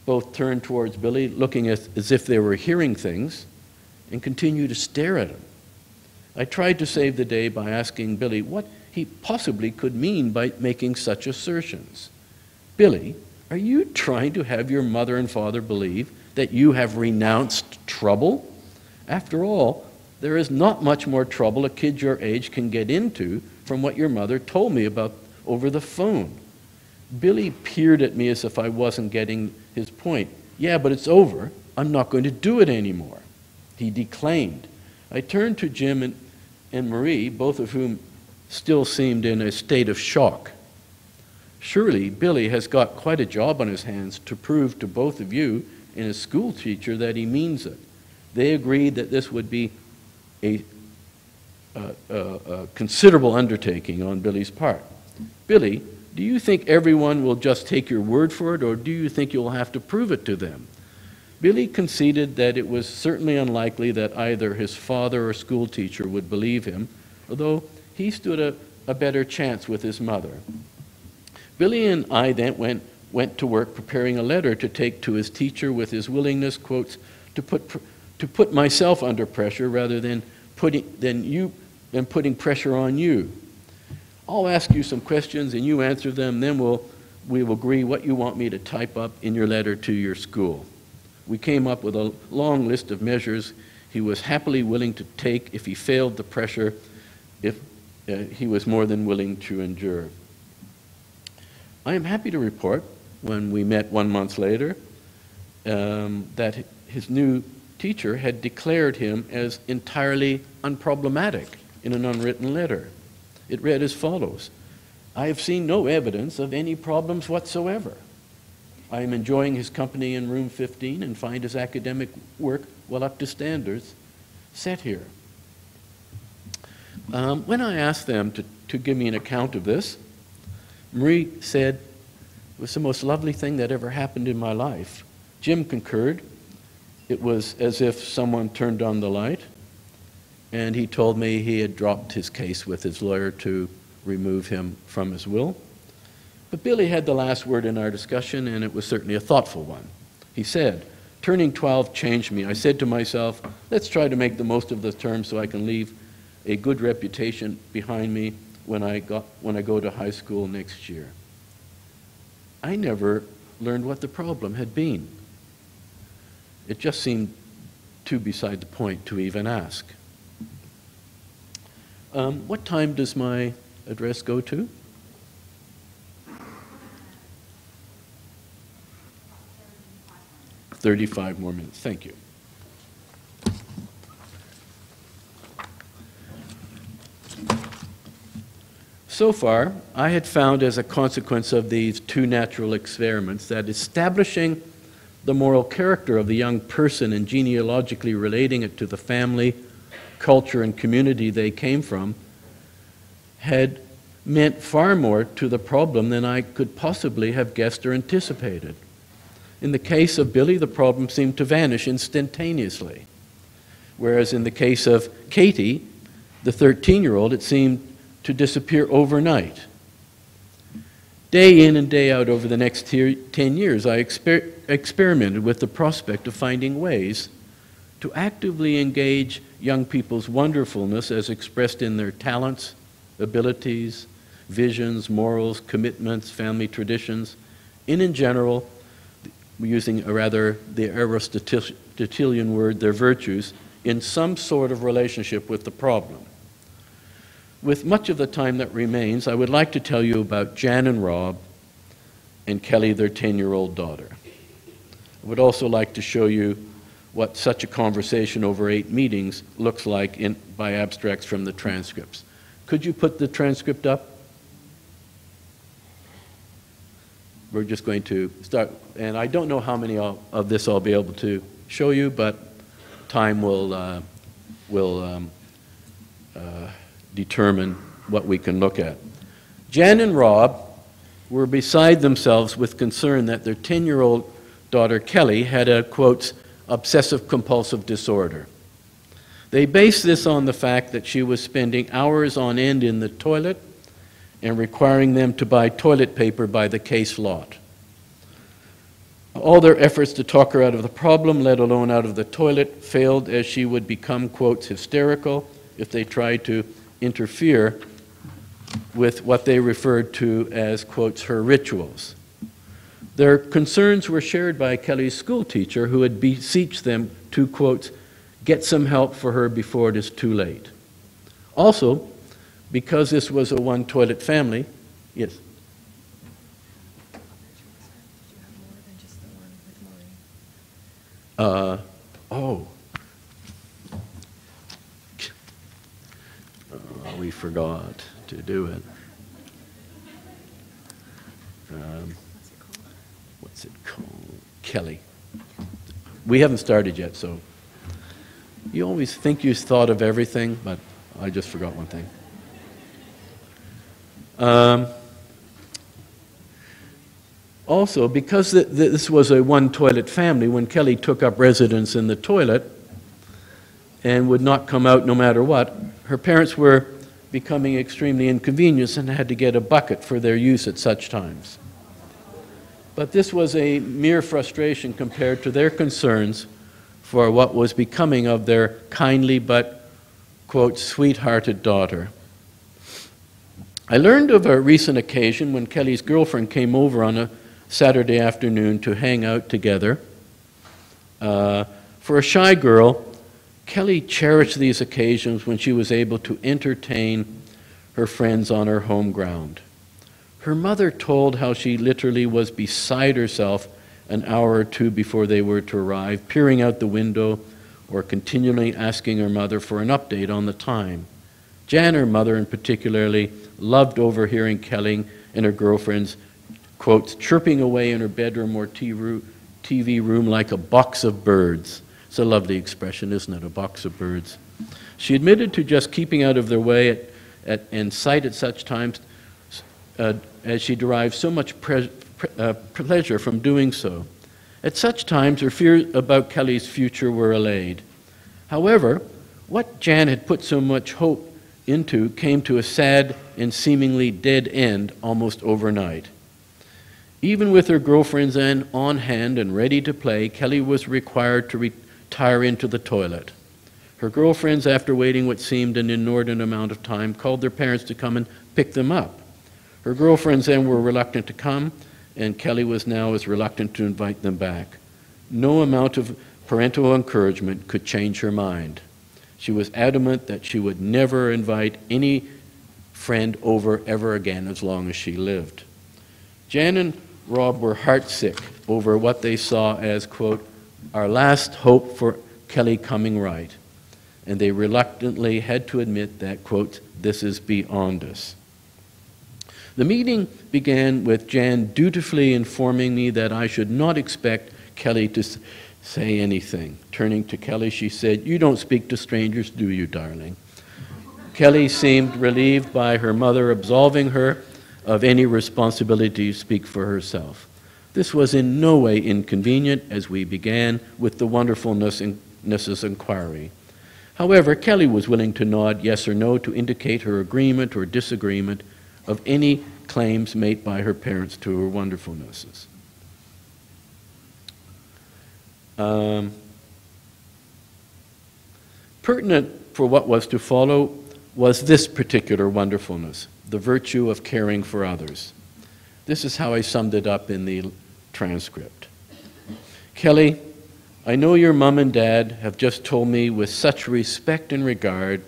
both turned towards Billy, looking as if they were hearing things, and continued to stare at him. I tried to save the day by asking Billy what he possibly could mean by making such assertions. "Billy, are you trying to have your mother and father believe that you have renounced trouble? After all, there is not much more trouble a kid your age can get into from what your mother told me about over the phone." Billy peered at me as if I wasn't getting his point. "Yeah, but it's over. I'm not going to do it anymore," he declaimed. I turned to Jim and Marie, both of whom still seemed in a state of shock. "Surely Billy has got quite a job on his hands to prove to both of you and his school teacher that he means it." They agreed that this would be a considerable undertaking on Billy's part. "Billy, do you think everyone will just take your word for it, or do you think you'll have to prove it to them?" Billy conceded that it was certainly unlikely that either his father or school teacher would believe him, although he stood a better chance with his mother. Billy and I then went to work preparing a letter to take to his teacher with his willingness, quotes, to put myself under pressure rather than putting pressure on you. "I'll ask you some questions and you answer them, then we will agree what you want me to type up in your letter to your school." We came up with a long list of measures he was happily willing to take if he failed the pressure if he was more than willing to endure. I am happy to report, when we met 1 month later, that his new teacher had declared him as entirely unproblematic in an unwritten letter. It read as follows: "I have seen no evidence of any problems whatsoever. I am enjoying his company in room 15 and find his academic work well up to standards set here. When I asked them to give me an account of this, Marie said, it was the most lovely thing that ever happened in my life. Jim concurred. It was as if someone turned on the light, and he told me he had dropped his case with his lawyer to remove him from his will. But Billy had the last word in our discussion, and it was certainly a thoughtful one. He said, "Turning 12 changed me. I said to myself, let's try to make the most of the term so I can leave a good reputation behind me when I go to high school next year." I never learned what the problem had been. It just seemed too beside the point to even ask. What time does my address go to? 35 more minutes. Thank you. So far, I had found as a consequence of these two natural experiments that establishing the moral character of the young person and genealogically relating it to the family, culture, and community they came from had meant far more to the problem than I could possibly have guessed or anticipated. In the case of Billy, the problem seemed to vanish instantaneously, whereas in the case of Katie, the 13-year-old, it seemed to disappear overnight. Day in and day out over the next 10 years, I experimented with the prospect of finding ways to actively engage young people's wonderfulness as expressed in their talents, abilities, visions, morals, commitments, family traditions, and in general, using the Aristotelian word, their virtues, in some sort of relationship with the problem. With much of the time that remains, I would like to tell you about Jan and Rob and Kelly, their 10-year-old daughter. I would also like to show you what such a conversation over 8 meetings looks like by abstracts from the transcripts. Could you put the transcript up? We're just going to start, and I don't know how many of this I'll be able to show you, but time will determine what we can look at. Jan and Rob were beside themselves with concern that their 10-year-old daughter Kelly had a, quote, obsessive-compulsive disorder. They based this on the fact that she was spending hours on end in the toilet and requiring them to buy toilet paper by the case lot. All their efforts to talk her out of the problem, let alone out of the toilet, failed as she would become, quote, hysterical if they tried to interfere with what they referred to as, quotes, her rituals. Their concerns were shared by Kelly's school teacher, who had beseeched them to, quote, get some help for her before it is too late. Also, because this was a one-toilet family, yes? We forgot to do it. What's it called? Kelly. We haven't started yet, so you always think you thought of everything, but I just forgot one thing. Also, because this was a one-toilet family, when Kelly took up residence in the toilet and would not come out no matter what, her parents were becoming extremely inconvenienced and had to get a bucket for their use at such times. But this was a mere frustration compared to their concerns for what was becoming of their kindly but, quote, sweet-hearted daughter. I learned of a recent occasion when Kelly's girlfriend came over on a Saturday afternoon to hang out together. For a shy girl, Kelly cherished these occasions when she was able to entertain her friends on her home ground. Her mother told how she literally was beside herself an hour or two before they were to arrive, peering out the window or continually asking her mother for an update on the time. Jan, her mother in particularly, loved overhearing Kelly and her girlfriends, quote, chirping away in her bedroom or TV room like a box of birds. It's a lovely expression, isn't it? A box of birds. She admitted to just keeping out of their way and sight at such times as she derived so much pleasure from doing so. At such times, her fears about Kelly's future were allayed. However, what Jan had put so much hope into came to a sad and seemingly dead end almost overnight. Even with her girlfriends on hand and ready to play, Kelly was required to retire into the toilet. Her girlfriends, after waiting what seemed an inordinate amount of time, called their parents to come and pick them up. Her girlfriends then were reluctant to come, and Kelly was now as reluctant to invite them back. No amount of parental encouragement could change her mind. She was adamant that she would never invite any friend over ever again as long as she lived. Jan and Rob were heartsick over what they saw as, quote, our last hope for Kelly coming right, and they reluctantly had to admit that, quote, this is beyond us. The meeting began with Jan dutifully informing me that I should not expect Kelly to say anything. Turning to Kelly, she said, you don't speak to strangers, do you, darling? Kelly seemed relieved by her mother absolving her of any responsibility to speak for herself. This was in no way inconvenient as we began with the wonderfulness's inquiry. However, Kelly was willing to nod yes or no to indicate her agreement or disagreement of any claims made by her parents to her wonderfulnesses. Pertinent for what was to follow was this particular wonderfulness, the virtue of caring for others. This is how I summed it up in the transcript. Kelly, I know your mom and dad have just told me with such respect and regard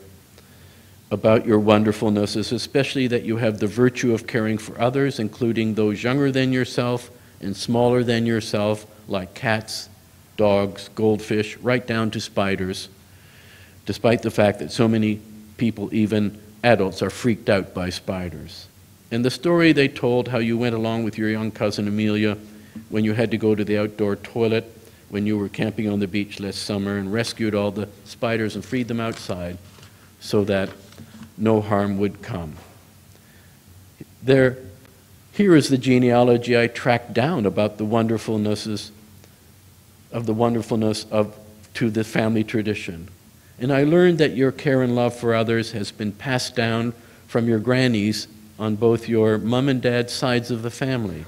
about your wonderfulnesses, especially that you have the virtue of caring for others, including those younger than yourself and smaller than yourself, like cats, dogs, goldfish, right down to spiders, despite the fact that so many people, even adults, are freaked out by spiders. And the story they told how you went along with your young cousin Amelia when you had to go to the outdoor toilet when you were camping on the beach last summer and rescued all the spiders and freed them outside so that no harm would come. Here is the genealogy I tracked down about the wonderfulness to the family tradition. And I learned that your care and love for others has been passed down from your grannies on both your mom and dad's sides of the family.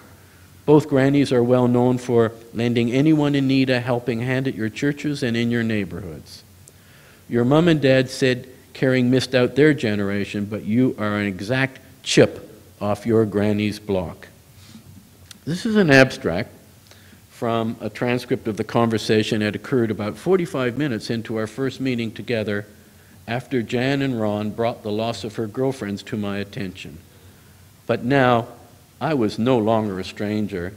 Both grannies are well known for lending anyone in need a helping hand at your churches and in your neighborhoods. Your mom and dad said caring missed out their generation, but you are an exact chip off your granny's block. This is an abstract from a transcript of the conversation that occurred about 45 minutes into our first meeting together after Jan and Ron brought the loss of her girlfriends to my attention. But now, I was no longer a stranger,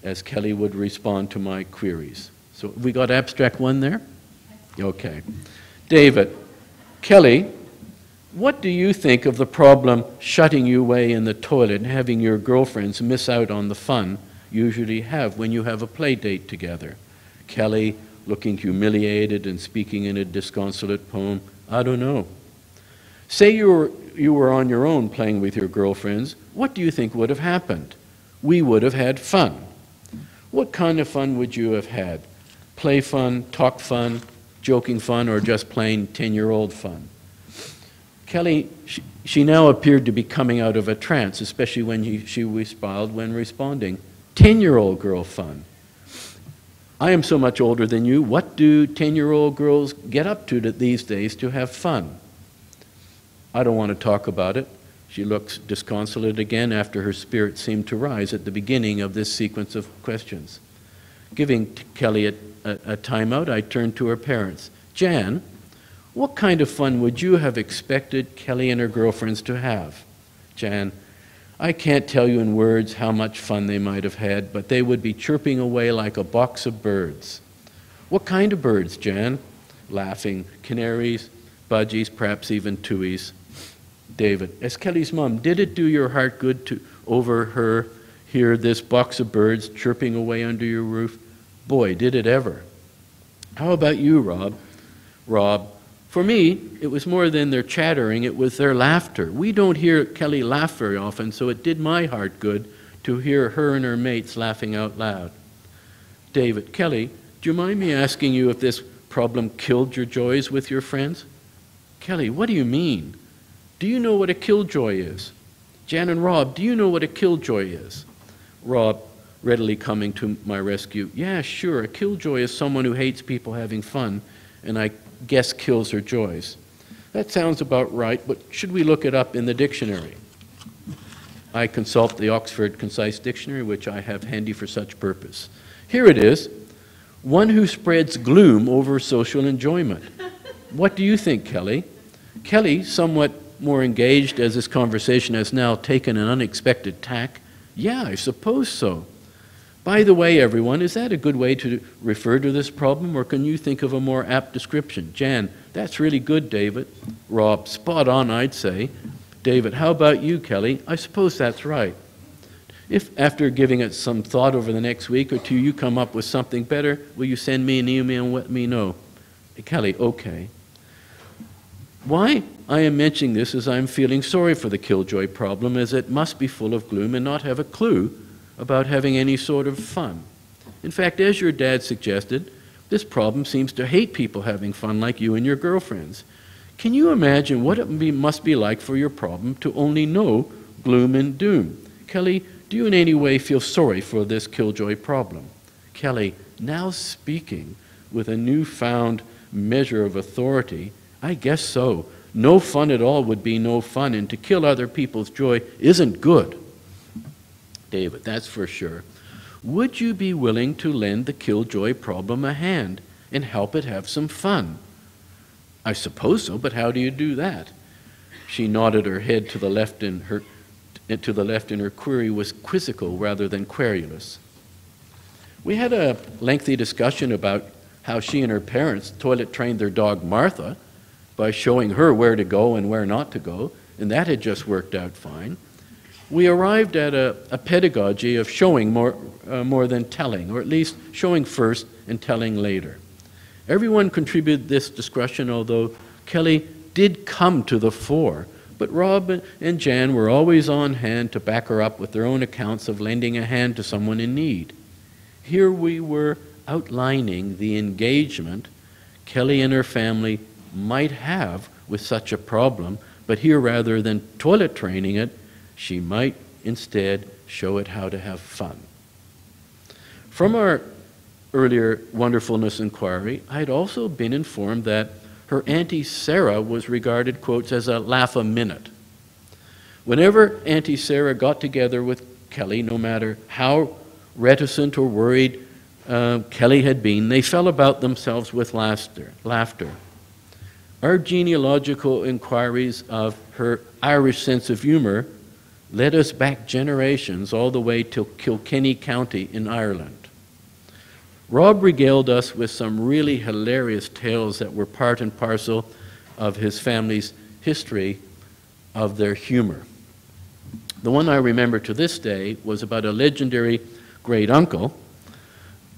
as Kelly would respond to my queries. So we got abstract one there? Okay. David, Kelly, what do you think of the problem shutting you away in the toilet and having your girlfriends miss out on the fun you usually have when you have a play date together? Kelly, looking humiliated and speaking in a disconsolate poem, I don't know. Say you were on your own playing with your girlfriends, what do you think would have happened? We would have had fun. What kind of fun would you have had? Play fun, talk fun, joking fun, or just plain 10-year-old fun? Kelly, she now appeared to be coming out of a trance, especially when she smiled when responding. 10-year-old girl fun. I am so much older than you. What do 10-year-old girls get up to these days to have fun? I don't want to talk about it. She looks disconsolate again after her spirit seemed to rise at the beginning of this sequence of questions. Giving Kelly a timeout, I turned to her parents. Jan, what kind of fun would you have expected Kelly and her girlfriends to have? Jan, I can't tell you in words how much fun they might have had, but they would be chirping away like a box of birds. What kind of birds, Jan? Laughing. Canaries, budgies, perhaps even tuies. David, as Kelly's mom, did it do your heart good to hear this box of birds chirping away under your roof? Boy, did it ever. How about you, Rob? Rob, For me, it was more than their chattering, it was their laughter. We don't hear Kelly laugh very often, so it did my heart good to hear her and her mates laughing out loud. David, Kelly, do you mind me asking you if this problem killed your joys with your friends? Kelly, what do you mean? Do you know what a killjoy is? Jan and Rob, do you know what a killjoy is? Rob, readily coming to my rescue, yeah, sure, a killjoy is someone who hates people having fun, and I guess kills her joys. That sounds about right, but should we look it up in the dictionary? I consult the Oxford Concise Dictionary, which I have handy for such purpose. Here it is, one who spreads gloom over social enjoyment. What do you think, Kelly? Kelly, somewhat more engaged as this conversation has now taken an unexpected tack. Yeah, I suppose so. By the way, everyone, is that a good way to refer to this problem, or can you think of a more apt description? Jan, that's really good, David. Rob, spot on, I'd say. David, how about you, Kelly? I suppose that's right. If, after giving it some thought over the next week or two, you come up with something better, will you send me an email and let me know? Kelly, okay. Why I am mentioning this is I'm feeling sorry for the killjoy problem, as it must be full of gloom and not have a clue about having any sort of fun. In fact, as your dad suggested, this problem seems to hate people having fun like you and your girlfriends. Can you imagine what it must be like for your problem to only know gloom and doom? Kelly, do you in any way feel sorry for this killjoy problem? Kelly, now speaking with a newfound measure of authority, I guess so. No fun at all would be no fun, and to kill other people's joy isn't good. David, that's for sure. Would you be willing to lend the killjoy problem a hand and help it have some fun? I suppose so, but how do you do that? She nodded her head to the left, and her query was quizzical rather than querulous. We had a lengthy discussion about how she and her parents toilet trained their dog Martha by showing her where to go and where not to go, and that had just worked out fine. We arrived at a pedagogy of showing more than telling, or at least showing first and telling later. Everyone contributed this discussion, although Kelly did come to the fore, but Rob and Jan were always on hand to back her up with their own accounts of lending a hand to someone in need. Here we were outlining the engagement Kelly and her family might have with such a problem, but here, rather than toilet training it, she might instead show it how to have fun. From our earlier wonderfulness inquiry, I had also been informed that her Auntie Sarah was regarded, quotes, as a laugh-a-minute. Whenever Auntie Sarah got together with Kelly, no matter how reticent or worried Kelly had been, they fell about themselves with laughter. Our genealogical inquiries of her Irish sense of humor led us back generations all the way to Kilkenny County in Ireland. Rob regaled us with some really hilarious tales that were part and parcel of his family's history of their humor. The one I remember to this day was about a legendary great uncle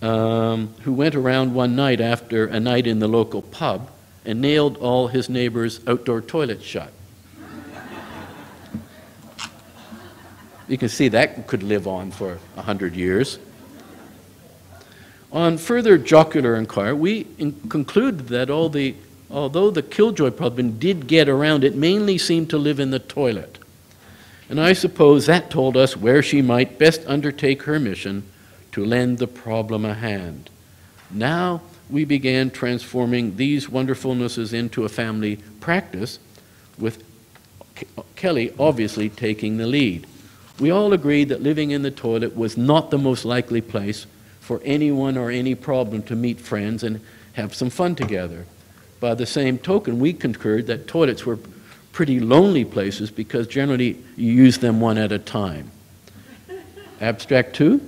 who went around one night after a night in the local pub and nailed all his neighbors' outdoor toilets shut. You can see that could live on for 100 years. On further jocular inquiry, we concluded that although the killjoy problem did get around, it mainly seemed to live in the toilet. And I suppose that told us where she might best undertake her mission to lend the problem a hand. Now we began transforming these wonderfulnesses into a family practice, with Kelly obviously taking the lead. We all agreed that living in the toilet was not the most likely place for anyone or any problem to meet friends and have some fun together. By the same token, we concurred that toilets were pretty lonely places because generally you use them one at a time. Abstract 2?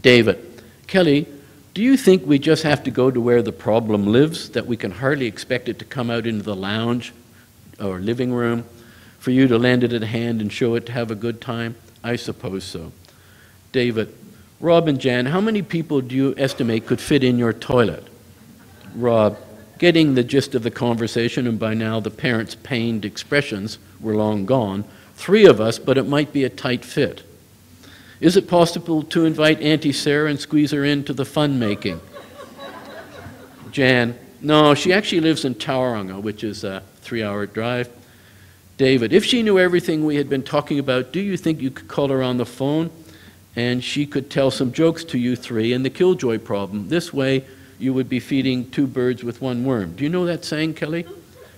David, Kelly, do you think we just have to go to where the problem lives, that we can hardly expect it to come out into the lounge or living room for you to lend it a hand and show it to have a good time? I suppose so. David, Rob and Jan, how many people do you estimate could fit in your toilet? Rob, getting the gist of the conversation, and by now the parents' pained expressions were long gone. 3 of us, but it might be a tight fit. Is it possible to invite Auntie Sarah and squeeze her into the fun-making? Jan, no, she actually lives in Tauranga, which is a 3-hour drive. David, if she knew everything we had been talking about, do you think you could call her on the phone and she could tell some jokes to you 3 and the killjoy problem? This way, you would be feeding 2 birds with 1 worm. Do you know that saying, Kelly?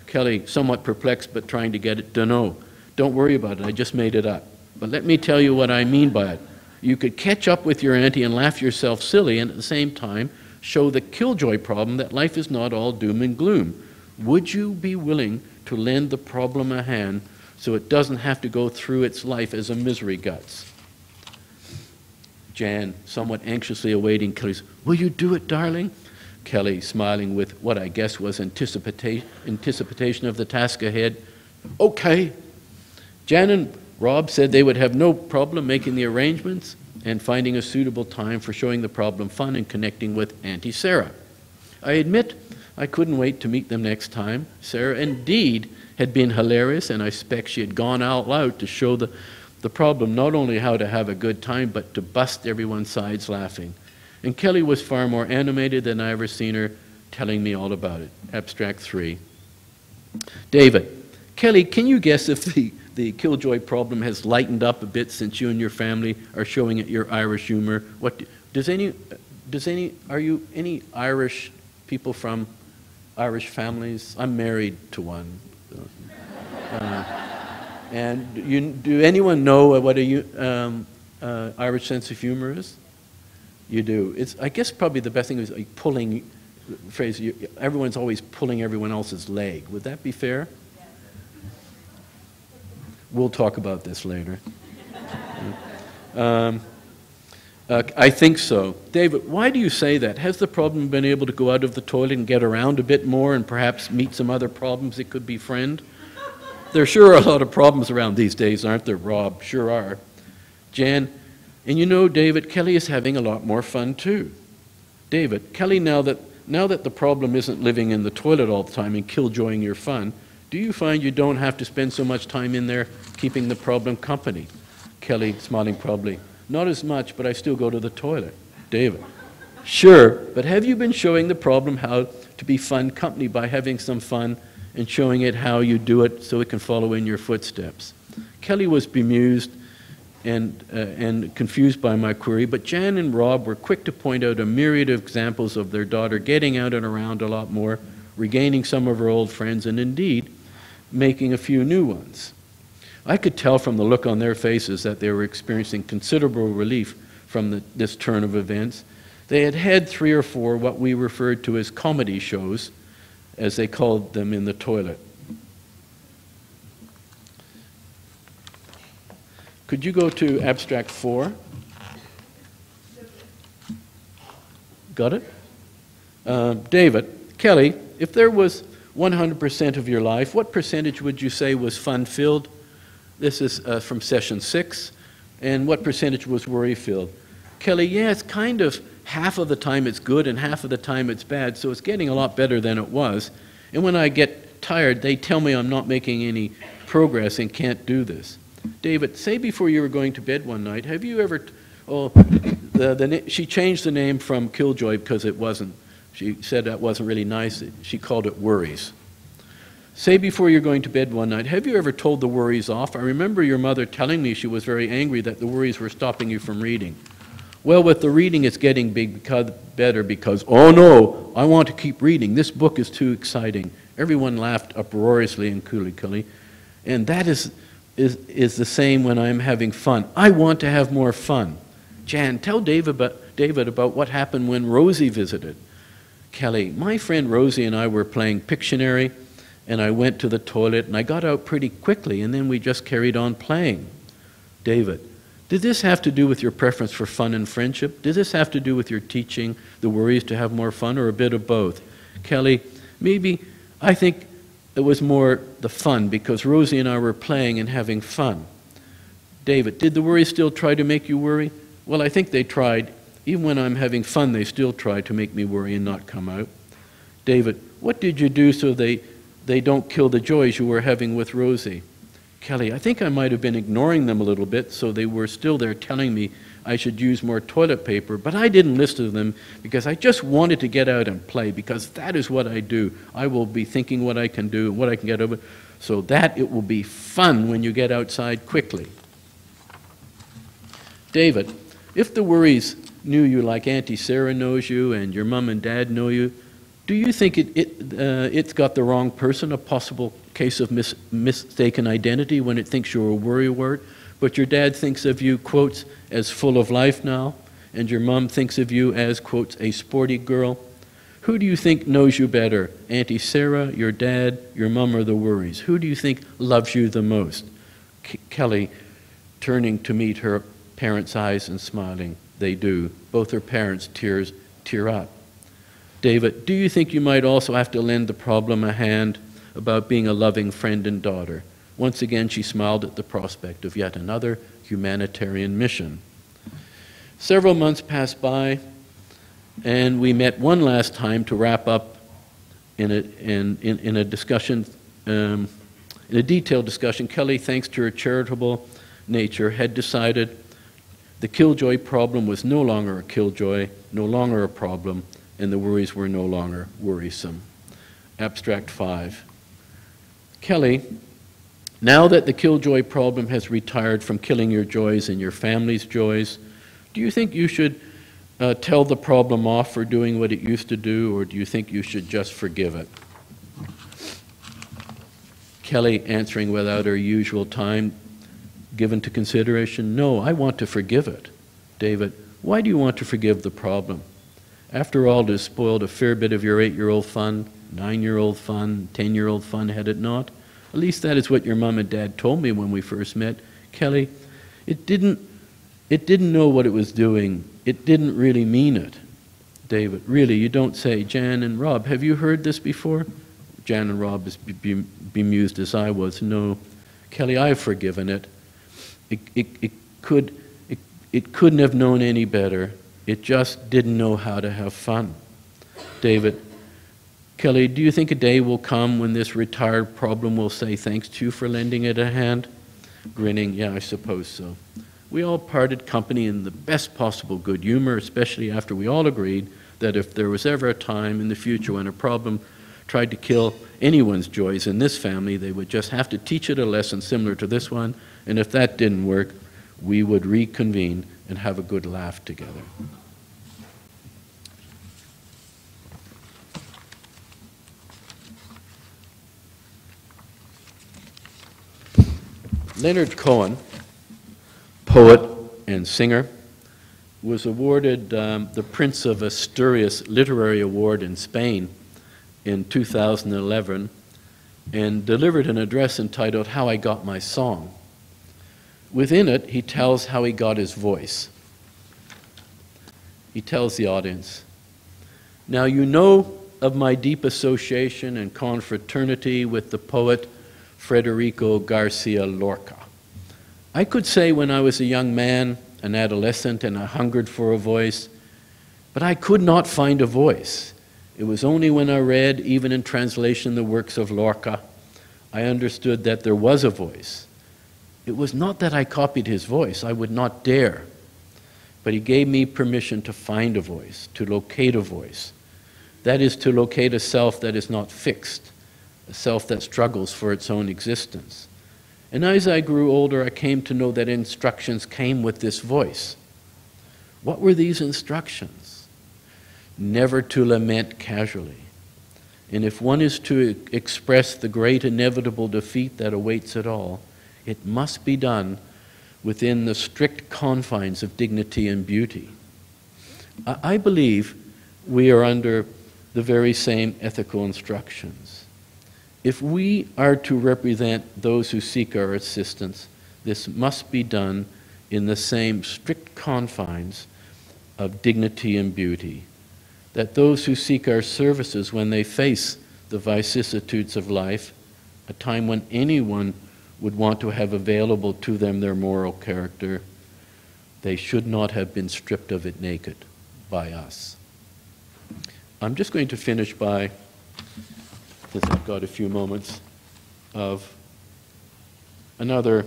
Kelly, somewhat perplexed but trying to get it. Dunno. Don't worry about it. I just made it up. But let me tell you what I mean by it. You could catch up with your auntie and laugh yourself silly and at the same time show the killjoy problem that life is not all doom and gloom. Would you be willing to lend the problem a hand so it doesn't have to go through its life as a misery guts? Jan, somewhat anxiously awaiting Kelly's, will you do it, darling? Kelly, smiling with what I guess was anticipation of the task ahead. Okay. Jan and Rob said they would have no problem making the arrangements and finding a suitable time for showing the problem fun and connecting with Auntie Sarah. I admit I couldn't wait to meet them next time. Sarah indeed had been hilarious, and I expect she had gone out loud to show the problem not only how to have a good time, but to bust everyone's sides laughing. And Kelly was far more animated than I ever seen her, telling me all about it. Abstract 3. David, Kelly, can you guess if the killjoy problem has lightened up a bit since you and your family are showing it your Irish humor? What are you any Irish people from Irish families? I'm married to one. And do anyone know what a Irish sense of humor is? You do. It's, I guess probably the best thing is like pulling, phrase, everyone's always pulling everyone else's leg. Would that be fair? We'll talk about this later. I think so. David, why do you say that? Has the problem been able to go out of the toilet and get around a bit more and perhaps meet some other problems it could befriend? There sure are a lot of problems around these days, aren't there, Rob? Sure are. Jan, and you know, David, Kelly is having a lot more fun too. David, Kelly, now that the problem isn't living in the toilet all the time and killjoying your fun, do you find you don't have to spend so much time in there keeping the problem company? Kelly, smiling probably. Not as much, but I still go to the toilet. David, sure, but have you been showing the problem how to be fun company by having some fun and showing it how you do it so it can follow in your footsteps? Kelly was bemused and confused by my query, but Jan and Rob were quick to point out a myriad of examples of their daughter getting out and around a lot more, regaining some of her old friends, and indeed making a few new ones. I could tell from the look on their faces that they were experiencing considerable relief from this turn of events. They had had 3 or 4 what we referred to as comedy shows, as they called them in the toilet. Could you go to abstract 4? Got it? David, Kelly, if there was 100% of your life, what percentage would you say was fun-filled? This is from session 6. And what percentage was worry-filled? Kelly, yeah, it's kind of half of the time it's good and half of the time it's bad, so it's getting a lot better than it was. And when I get tired, they tell me I'm not making any progress and can't do this. David, say before you were going to bed one night, have you ever, she changed the name from Killjoy because it wasn't, she said that wasn't really nice, she called it worries. Say before you're going to bed one night, have you ever told the worries off? I remember your mother telling me she was very angry that the worries were stopping you from reading. Well, with the reading, it's getting better because, oh no, I want to keep reading. This book is too exciting. Everyone laughed uproariously in Kulikuli. And that is the same when I'm having fun. I want to have more fun. Jan, tell David about what happened when Rosie visited. Kelly, my friend Rosie and I were playing Pictionary, and I went to the toilet, and I got out pretty quickly, and then we just carried on playing. David, did this have to do with your preference for fun and friendship? Did this have to do with your teaching the worries to have more fun, or a bit of both? Kelly, maybe, I think it was more the fun, because Rosie and I were playing and having fun. David, did the worries still try to make you worry? Well, I think they tried. Even when I'm having fun, they still try to make me worry and not come out. David, what did you do so they don't kill the joys you were having with Rosie? Kelly, I think I might have been ignoring them a little bit, so they were still there telling me I should use more toilet paper, but I didn't listen to them because I just wanted to get out and play, because that is what I do. I will be thinking what I can do and what I can get over, so that it will be fun when you get outside quickly. David, if the worries knew you like Auntie Sarah knows you and your mom and dad know you, do you think it's got the wrong person, a possible case of mistaken identity when it thinks you're a worrywart, but your dad thinks of you, quotes, as full of life now, and your mom thinks of you as, quotes, a sporty girl? Who do you think knows you better, Auntie Sarah, your dad, your mom, or the worries? Who do you think loves you the most? Kelly, turning to meet her parents' eyes and smiling. They do. Both her parents tear up. David, do you think you might also have to lend the problem a hand about being a loving friend and daughter? Once again, she smiled at the prospect of yet another humanitarian mission. Several months passed by, and we met one last time to wrap up in a discussion, in a detailed discussion. Kelly, thanks to her charitable nature, had decided the killjoy problem was no longer a killjoy, no longer a problem, and the worries were no longer worrisome. Abstract 5. Kelly, now that the killjoy problem has retired from killing your joys and your family's joys, do you think you should tell the problem off for doing what it used to do, or do you think you should just forgive it? Kelly, answering without her usual time given to consideration, no, I want to forgive it. David, why do you want to forgive the problem? After all, it has spoiled a fair bit of your 8-year-old fun, 9-year-old fun, 10-year-old fun, had it not? At least that is what your mom and dad told me when we first met. Kelly, it didn't know what it was doing. It didn't really mean it. David, really, you don't say. Jan and Rob, have you heard this before? Jan and Rob, as bemused as I was, no. Kelly, I've forgiven it. It couldn't have known any better. It just didn't know how to have fun. David, Kelly, do you think a day will come when this retired problem will say thanks to you for lending it a hand? Grinning, yeah, I suppose so. We all parted company in the best possible good humor, especially after we all agreed that if there was ever a time in the future when a problem tried to kill anyone's joys in this family, they would just have to teach it a lesson similar to this one, and if that didn't work, we would reconvene and have a good laugh together. Leonard Cohen, poet and singer, was awarded the Prince of Asturias Literary Award in Spain in 2011 and delivered an address entitled How I Got My Song. Within it, he tells how he got his voice. He tells the audience, now you know of my deep association and confraternity with the poet Federico Garcia Lorca. I could say when I was a young man, an adolescent, and I hungered for a voice, but I could not find a voice. It was only when I read, even in translation, the works of Lorca, I understood that there was a voice. It was not that I copied his voice, I would not dare, but he gave me permission to find a voice, to locate a voice. That is, to locate a self that is not fixed, a self that struggles for its own existence. And as I grew older, I came to know that instructions came with this voice. What were these instructions? Never to lament casually. And if one is to express the great inevitable defeat that awaits it all, it must be done within the strict confines of dignity and beauty. I believe we are under the very same ethical instructions. If we are to represent those who seek our assistance, this must be done in the same strict confines of dignity and beauty. That those who seek our services, when they face the vicissitudes of life, a time when anyone would want to have available to them their moral character, they should not have been stripped of it naked by us. I'm just going to finish by since I've got a few moments, of another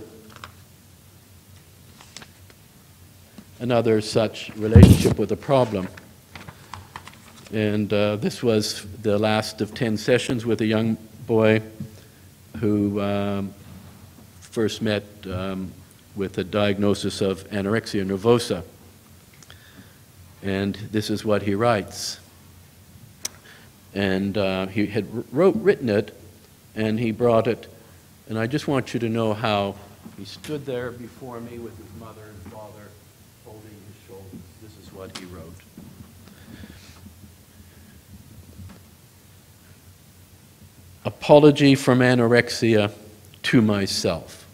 such relationship with a problem. And this was the last of 10 sessions with a young boy who first met with a diagnosis of anorexia nervosa. And this is what he writes. And he had written it, and he brought it. And I just want you to know how he stood there before me with his mother and father holding his shoulders. This is what he wrote. Apology from anorexia to myself.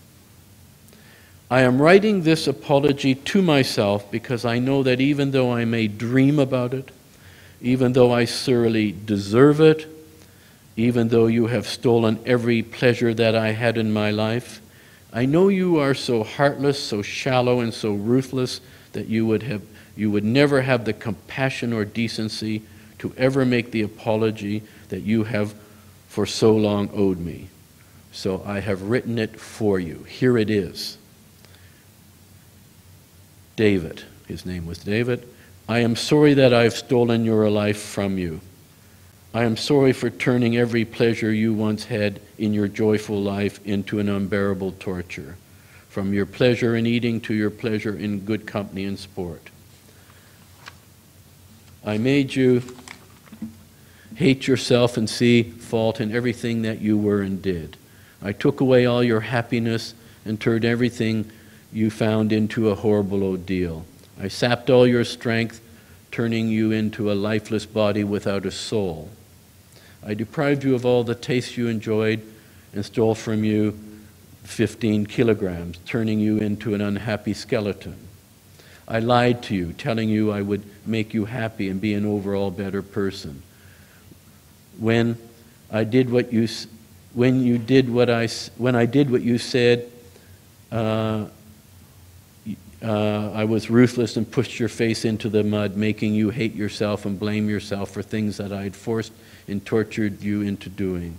I am writing this apology to myself because I know that even though I may dream about it, even though I thoroughly deserve it, even though you have stolen every pleasure that I had in my life, I know you are so heartless, so shallow, and so ruthless that you would never have the compassion or decency to ever make the apology that you have for so long owed me. So I have written it for you. Here it is. David, his name was David, I am sorry that I have stolen your life from you. I am sorry for turning every pleasure you once had in your joyful life into an unbearable torture, from your pleasure in eating to your pleasure in good company and sport. I made you hate yourself and see fault in everything that you were and did. I took away all your happiness and turned everything you found into a horrible ordeal. I sapped all your strength, turning you into a lifeless body without a soul. I deprived you of all the tastes you enjoyed and stole from you 15 kilograms, turning you into an unhappy skeleton. I lied to you, telling you I would make you happy and be an overall better person. When I did what you said, I was ruthless and pushed your face into the mud, making you hate yourself and blame yourself for things that I had forced and tortured you into doing.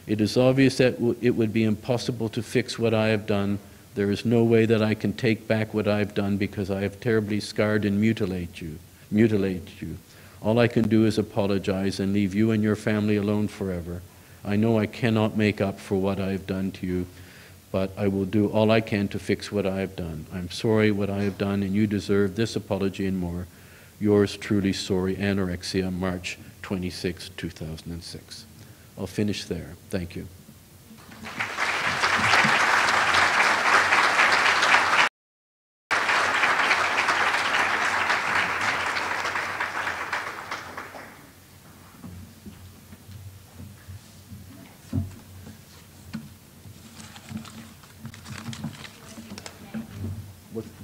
It is obvious that it would be impossible to fix what I have done. There is no way that I can take back what I have done because I have terribly scarred and mutilated you. All I can do is apologize and leave you and your family alone forever. I know I cannot make up for what I have done to you, but I will do all I can to fix what I have done. I'm sorry what I have done, and you deserve this apology and more. Yours truly sorry, Anorexia, March 26, 2006. I'll finish there. Thank you.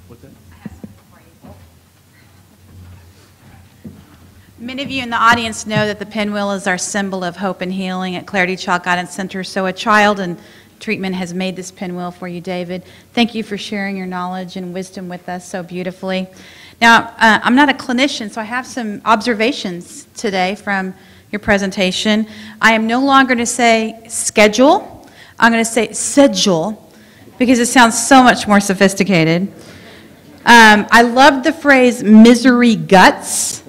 What's that? Many of you in the audience know that the pinwheel is our symbol of hope and healing at Clarity Child Guidance Center. So a child in treatment has made this pinwheel for you, David. Thank you for sharing your knowledge and wisdom with us so beautifully. Now, I'm not a clinician, so I have some observations today from your presentation. I am no longer going to say schedule. I'm going to say schedule because it sounds so much more sophisticated. I love the phrase misery guts.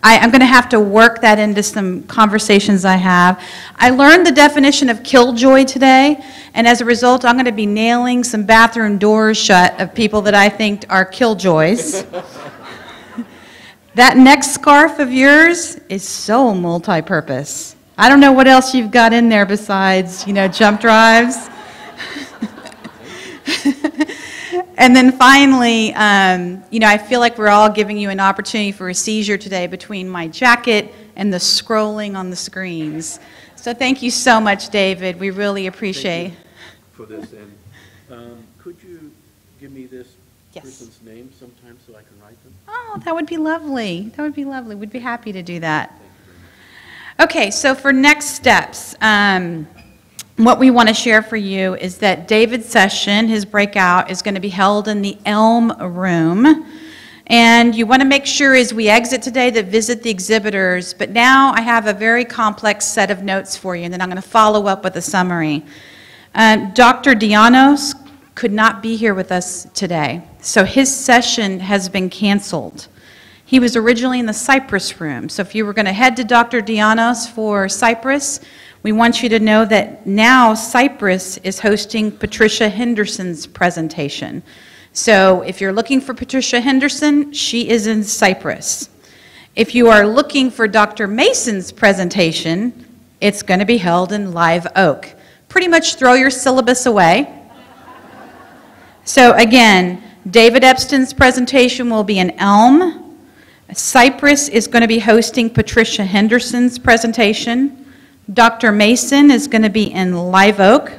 I'm going to have to work that into some conversations I have. I learned the definition of killjoy today, and as a result, I'm going to be nailing some bathroom doors shut of people that I think are killjoys. That neck scarf of yours is so multi-purpose. I don't know what else you've got in there besides, jump drives. And then finally, I feel like we're all giving you an opportunity for a seizure today between my jacket and the scrolling on the screens. So thank you so much, David. We really appreciate for this. And could you give me this Yes. person's name sometime so I can write them? Oh, that would be lovely. That would be lovely. We'd be happy to do that. Okay, so for next steps, what we want to share for you is that David's session, his breakout, is going to be held in the Elm Room. And you want to make sure as we exit today that visit the exhibitors. But now I have a very complex set of notes for you, and then I'm going to follow up with a summary. Dr. Dianos could not be here with us today, so his session has been canceled. He was originally in the Cyprus room, so if you were going to head to Dr. Dianos for Cyprus, we want you to know that now Cyprus is hosting Patricia Henderson's presentation. So if you're looking for Patricia Henderson, she is in Cyprus. If you are looking for Dr. Mason's presentation, it's going to be held in Live Oak. Pretty much throw your syllabus away. So again, David Epston's presentation will be in Elm. Cyprus is going to be hosting Patricia Henderson's presentation. Dr. Mason is going to be in Live Oak.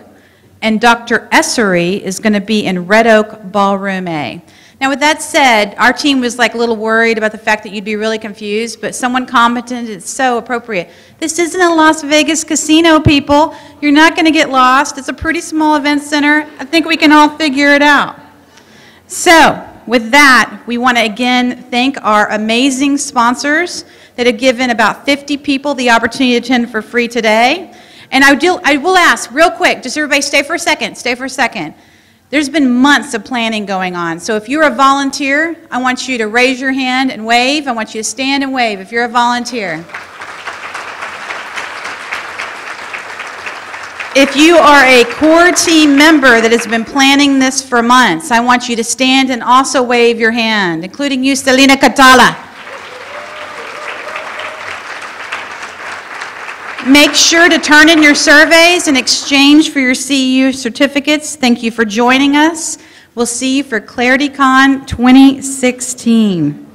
And Dr. Essery is going to be in Red Oak Ballroom A. Now with that said, our team was like a little worried about the fact that you'd be really confused, but someone commented it's so appropriate. This isn't a Las Vegas casino, people. You're not going to get lost. It's a pretty small event center. I think we can all figure it out. So with that, we want to again thank our amazing sponsors that have given about 50 people the opportunity to attend for free today. And I will ask real quick, just everybody stay for a second. There's been months of planning going on. So if you're a volunteer, I want you to raise your hand and wave. I want you to stand and wave if you're a volunteer. If you are a core team member that has been planning this for months, I want you to stand and also wave your hand, including you, Selena Catala. Make sure to turn in your surveys in exchange for your CEU certificates. Thank you for joining us. We'll see you for ClarityCon 2016.